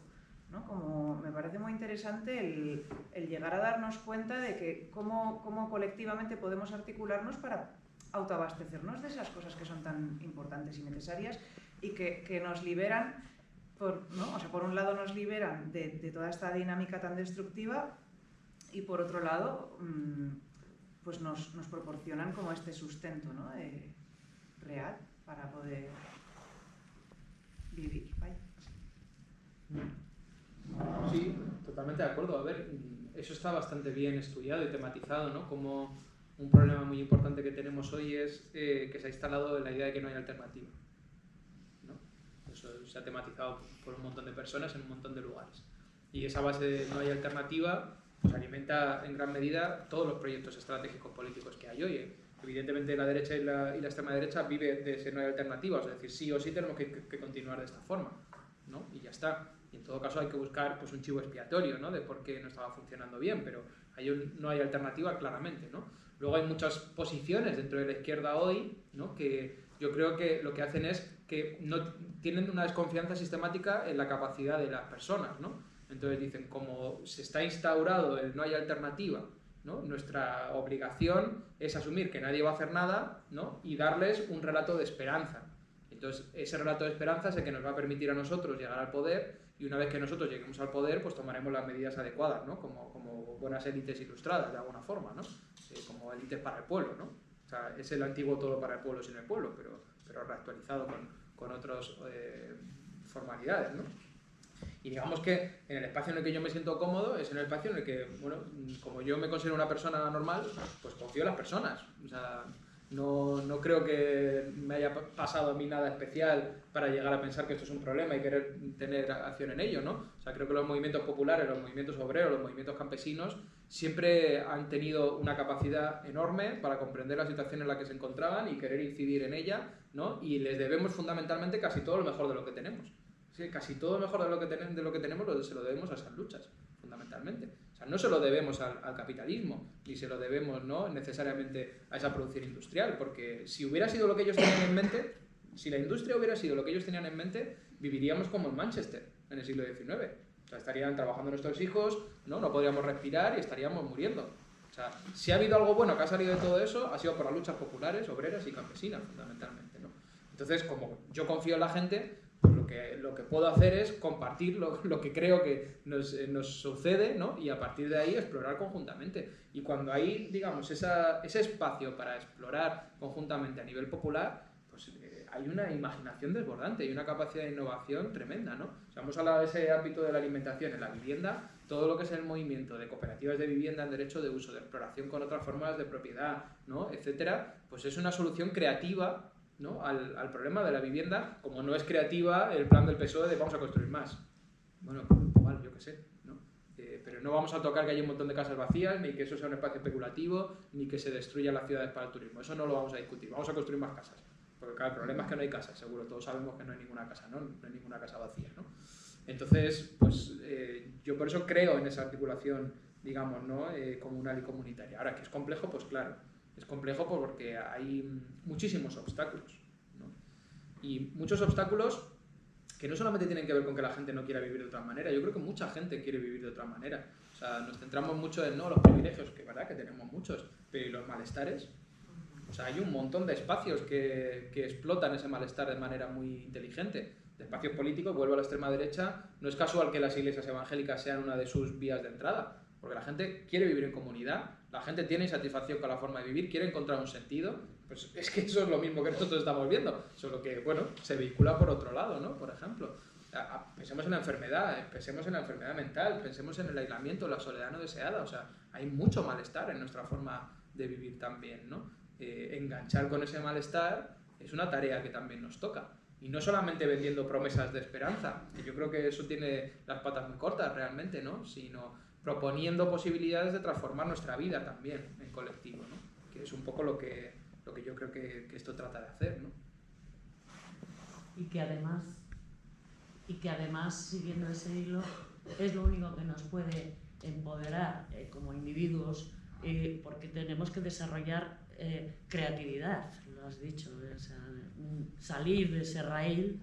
¿no? Como me parece muy interesante el llegar a darnos cuenta de que cómo colectivamente podemos articularnos para autoabastecernos de esas cosas que son tan importantes y necesarias y que nos liberan, ¿no? O sea, por un lado nos liberan de toda esta dinámica tan destructiva y por otro lado pues nos proporcionan como este sustento, ¿no? Real para poder vivir. Vaya. Sí, totalmente de acuerdo. A ver, eso está bastante bien estudiado y tematizado, ¿no? Como un problema muy importante que tenemos hoy es que se ha instalado la idea de que no hay alternativa, ¿no? Eso se ha tematizado por un montón de personas en un montón de lugares. Y esa base de no hay alternativa pues alimenta en gran medida todos los proyectos estratégicos políticos que hay hoy. Evidentemente la derecha y la extrema derecha vive de ese no hay alternativa, es decir, sí o sí tenemos que continuar de esta forma, ¿no? Y ya está. Y en todo caso hay que buscar pues, un chivo expiatorio, ¿no? De por qué no estaba funcionando bien, pero no hay alternativa claramente, ¿no? Luego hay muchas posiciones dentro de la izquierda hoy, ¿no? Que yo creo que lo que hacen es que no tienen una desconfianza sistemática en la capacidad de las personas, ¿no? Entonces dicen, como se está instaurado el no hay alternativa, ¿no? Nuestra obligación es asumir que nadie va a hacer nada, ¿no? Y darles un relato de esperanza. Entonces, ese relato de esperanza es el que nos va a permitir a nosotros llegar al poder, y una vez que nosotros lleguemos al poder, pues tomaremos las medidas adecuadas, ¿no? Como buenas élites ilustradas, de alguna forma, ¿no? Como élites para el pueblo, ¿no? O sea, es el antiguo todo para el pueblo sin el pueblo, pero reactualizado con otras formalidades, ¿no? Y digamos que en el espacio en el que yo me siento cómodo es en el espacio en el que, bueno, como yo me considero una persona normal, pues confío en las personas. O sea, no creo que me haya pasado a mí nada especial para llegar a pensar que esto es un problema y querer tener acción en ello, ¿no? O sea, creo que los movimientos populares, los movimientos obreros, los movimientos campesinos siempre han tenido una capacidad enorme para comprender la situación en la que se encontraban y querer incidir en ella, ¿no? Y les debemos fundamentalmente casi todo lo mejor de lo que tenemos. Sí, casi todo lo mejor de lo que tenemos se lo debemos a esas luchas, fundamentalmente. O sea, no se lo debemos al capitalismo, ni se lo debemos, ¿no?, necesariamente a esa producción industrial, porque si hubiera sido lo que ellos tenían en mente, si la industria hubiera sido lo que ellos tenían en mente, viviríamos como en Manchester, en el siglo XIX. O sea, estarían trabajando nuestros hijos, no podríamos respirar y estaríamos muriendo. O sea, si ha habido algo bueno que ha salido de todo eso, ha sido por las luchas populares, obreras y campesinas, fundamentalmente, ¿no? Entonces, como yo confío en la gente, pues lo que puedo hacer es compartir lo que creo que nos sucede, ¿no? Y a partir de ahí explorar conjuntamente. Y cuando hay, digamos, ese espacio para explorar conjuntamente a nivel popular, pues hay una imaginación desbordante y una capacidad de innovación tremenda, ¿no? O sea, hemos hablado de ese ámbito de la alimentación en la vivienda, todo lo que es el movimiento de cooperativas de vivienda en derecho de uso, de exploración con otras formas de propiedad, ¿no?, etcétera, pues es una solución creativa, ¿no?, al problema de la vivienda, como no es creativa el plan del PSOE de vamos a construir más. Bueno, pues igual, yo qué sé, ¿no? Pero no vamos a tocar que haya un montón de casas vacías, ni que eso sea un espacio especulativo, ni que se destruyan las ciudades para el turismo. Eso no lo vamos a discutir. Vamos a construir más casas. Porque claro, el problema es que no hay casas, seguro. Todos sabemos que no hay ninguna casa, ¿no? No hay ninguna casa vacía, ¿no? Entonces, pues yo por eso creo en esa articulación, digamos, ¿no?, comunal y comunitaria. Ahora, que es complejo, pues claro. Es complejo porque hay muchísimos obstáculos, ¿no? Y muchos obstáculos que no solamente tienen que ver con que la gente no quiera vivir de otra manera, yo creo que mucha gente quiere vivir de otra manera. O sea, nos centramos mucho en los privilegios, que es verdad que tenemos muchos, pero ¿y los malestares? O sea, hay un montón de espacios que explotan ese malestar de manera muy inteligente. De espacios políticos, vuelvo a la extrema derecha, no es casual que las iglesias evangélicas sean una de sus vías de entrada, porque la gente quiere vivir en comunidad, la gente tiene insatisfacción con la forma de vivir, quiere encontrar un sentido. Pues es que eso es lo mismo que nosotros estamos viendo, solo que, bueno, se vehicula por otro lado, ¿no? Por ejemplo, pensemos en la enfermedad, pensemos en la enfermedad mental, pensemos en el aislamiento, la soledad no deseada. O sea, hay mucho malestar en nuestra forma de vivir también, ¿no? Enganchar con ese malestar es una tarea que también nos toca. Y no solamente vendiendo promesas de esperanza, que yo creo que eso tiene las patas muy cortas realmente, ¿no?, sino proponiendo posibilidades de transformar nuestra vida también en colectivo, ¿no?, que es un poco lo que yo creo que esto trata de hacer, ¿no? Y que además, siguiendo ese hilo, es lo único que nos puede empoderar como individuos, porque tenemos que desarrollar creatividad, lo has dicho, o sea, salir de ese raíl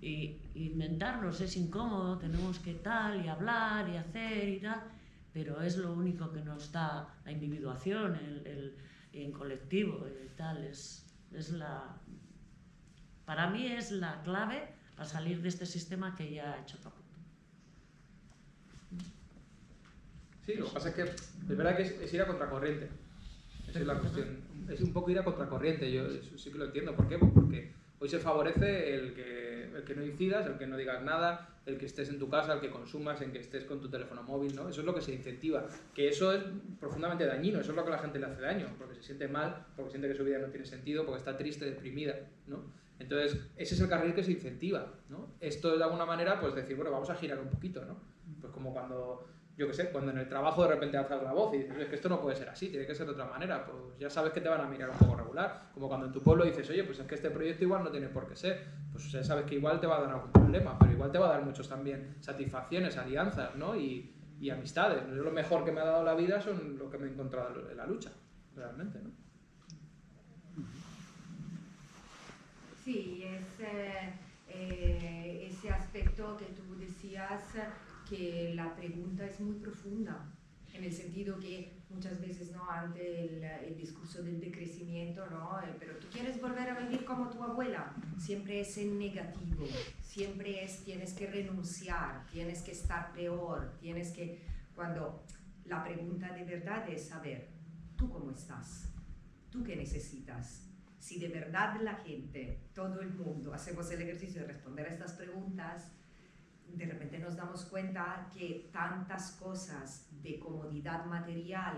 e inventarnos. Es incómodo, tenemos que tal y hablar y hacer y tal, pero es lo único que nos da la individuación, en colectivo y tal. Para mí es la clave para salir de este sistema que ya ha hecho caput. Sí, lo que pasa es que es verdad que es ir a contracorriente. Esa es la cuestión. Es un poco ir a contracorriente. Yo eso sí que lo entiendo. ¿Por qué? Pues porque hoy se favorece el que no incidas, el que no digas nada, el que estés en tu casa, el que consumas, en que estés con tu teléfono móvil, ¿no? Eso es lo que se incentiva. Que eso es profundamente dañino. Eso es lo que a la gente le hace daño. Porque se siente mal, porque siente que su vida no tiene sentido, porque está triste, deprimida, ¿no? Entonces, ese es el carril que se incentiva, ¿no? Esto es de alguna manera, pues decir, bueno, vamos a girar un poquito, ¿no? Pues como cuando, yo qué sé, cuando en el trabajo de repente alzas la voz y dices, es que esto no puede ser así, tiene que ser de otra manera, pues ya sabes que te van a mirar un poco regular. Como cuando en tu pueblo dices, oye, pues es que este proyecto igual no tiene por qué ser, pues ya sabes que igual te va a dar algún problema, pero igual te va a dar muchos también satisfacciones, alianzas, ¿no? Y amistades. Yo lo mejor que me ha dado la vida son lo que me he encontrado en la lucha, realmente, ¿no? Sí, es ese aspecto que tú decías, que la pregunta es muy profunda, en el sentido que muchas veces, ¿no?, ante el discurso del decrecimiento, ¿no?, pero tú quieres volver a vivir como tu abuela, siempre es en negativo, siempre es tienes que renunciar, tienes que estar peor, tienes que... Cuando la pregunta de verdad es saber, ¿tú cómo estás? ¿Tú qué necesitas? Si de verdad la gente, todo el mundo, hacemos el ejercicio de responder a estas preguntas, de repente nos damos cuenta que tantas cosas de comodidad material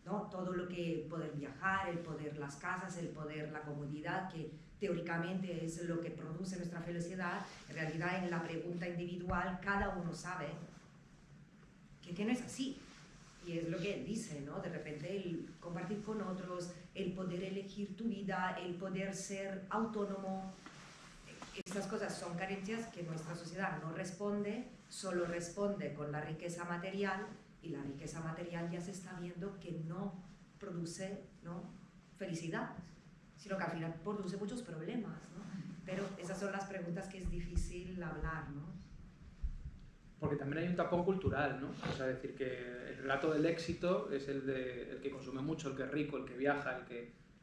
¿no?, todo lo que poder viajar, el poder las casas, el poder la comodidad, que teóricamente es lo que produce nuestra felicidad, en realidad en la pregunta individual cada uno sabe que no es así. Y es lo que él dice, ¿no? De repente el compartir con otros, el poder elegir tu vida, el poder ser autónomo, estas cosas son carencias que nuestra sociedad no responde, solo responde con la riqueza material, y la riqueza material ya se está viendo que no produce, ¿no?, felicidad, sino que al final produce muchos problemas, ¿no? Pero esas son las preguntas que es difícil hablar, ¿no? Porque también hay un tapón cultural, ¿no? O sea, decir que el relato del éxito es el que consume mucho, el que es rico, el que viaja, el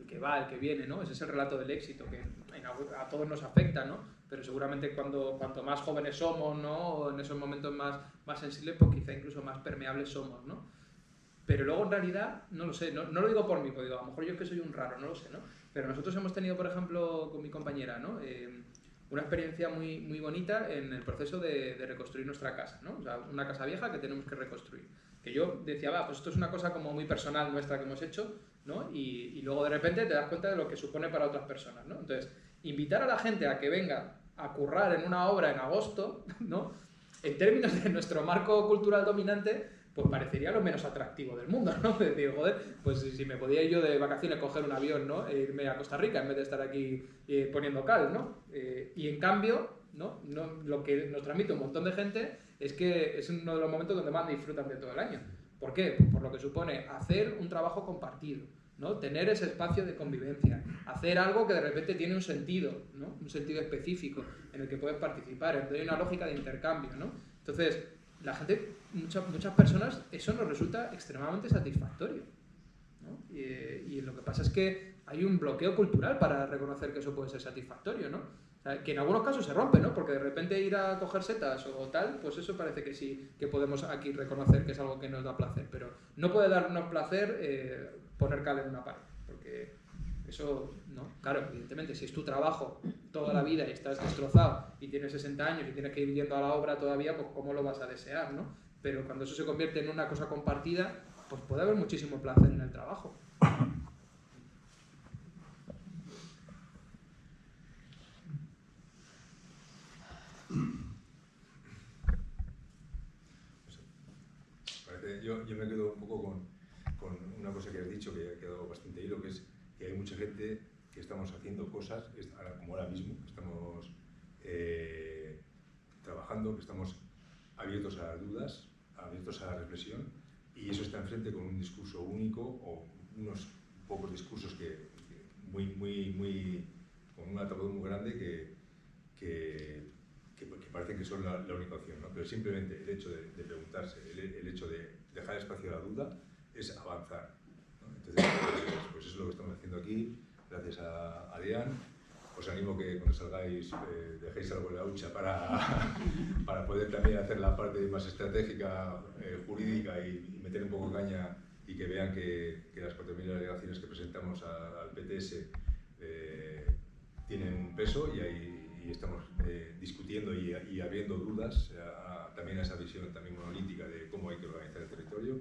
que va, el que viene, ¿no? Ese es el relato del éxito, que a todos nos afecta, ¿no? Pero seguramente cuanto más jóvenes somos, ¿no?, o en esos momentos más sensibles, pues quizá incluso más permeables somos, ¿no? Pero luego en realidad, no lo sé, no lo digo por mí, porque digo, a lo mejor yo es que soy un raro, no lo sé, ¿no? Pero nosotros hemos tenido, por ejemplo, con mi compañera, ¿no?, una experiencia muy, muy bonita en el proceso de reconstruir nuestra casa, ¿no? O sea, una casa vieja que tenemos que reconstruir. Que yo decía, pues esto es una cosa como muy personal nuestra que hemos hecho, ¿no? Y luego de repente te das cuenta de lo que supone para otras personas, ¿no? Entonces, invitar a la gente a que venga a currar en una obra en agosto, ¿no?, en términos de nuestro marco cultural dominante, pues parecería lo menos atractivo del mundo, ¿no? Es decir, joder, pues si me podía ir yo de vacaciones, coger un avión, ¿no?, e irme a Costa Rica en vez de estar aquí poniendo cal, ¿no? Y en cambio, ¿no? Lo que nos transmite un montón de gente es que es uno de los momentos donde más disfrutan de todo el año. ¿Por qué? Pues por lo que supone hacer un trabajo compartido, ¿no? Tener ese espacio de convivencia, hacer algo que de repente tiene un sentido, ¿no?, un sentido específico en el que puedes participar, entonces hay una lógica de intercambio, ¿no? Entonces, la gente, muchas personas, eso nos resulta extremadamente satisfactorio, ¿no? Y lo que pasa es que hay un bloqueo cultural para reconocer que eso puede ser satisfactorio, ¿no? O sea, que en algunos casos se rompe, ¿no? Porque de repente ir a coger setas o tal, pues eso parece que sí, que podemos aquí reconocer que es algo que nos da placer, pero no puede darnos placer poner cal en una pared, porque eso, ¿no? Claro, evidentemente, si es tu trabajo toda la vida y estás destrozado y tienes 60 años y tienes que ir yendo a la obra todavía, pues cómo lo vas a desear, ¿no? Pero cuando eso se convierte en una cosa compartida, pues puede haber muchísimo placer en el trabajo. Yo me quedo un poco con una cosa que has dicho que ha quedado bastante hilo, que es que hay mucha gente que estamos haciendo cosas, como ahora mismo, que estamos trabajando, que estamos abiertos a las dudas, abiertos a la reflexión, y eso está enfrente con un discurso único o unos pocos discursos con un altavoz muy grande que parece que son la única opción, ¿no? Pero simplemente el hecho de preguntarse, el hecho de dejar espacio a la duda es avanzar, ¿no? Entonces, pues eso es lo que estamos haciendo aquí, gracias a Adrián. Os animo que cuando salgáis dejéis algo en la hucha para poder también hacer la parte más estratégica, jurídica y meter un poco caña y que vean que las 4.000 alegaciones que presentamos al PTS tienen un peso y estamos discutiendo y abriendo dudas también a esa visión también monolítica de cómo hay que organizar el territorio.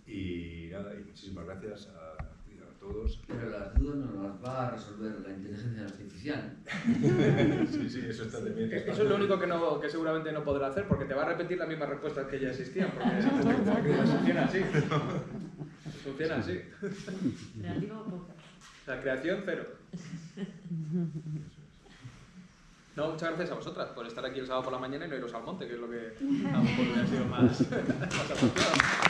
Y nada, y muchísimas gracias a todos. Pero las dudas no las va a resolver la inteligencia artificial. Sí, eso está también. Eso es lo único que seguramente no podrá hacer, porque te va a repetir las mismas respuestas que ya existían, porque funciona así. Funciona así. Creativo poco. La creación, cero. No, muchas gracias a vosotras por estar aquí el sábado por la mañana y no iros al monte, que es lo que a lo mejor hubiera sido más apropiado.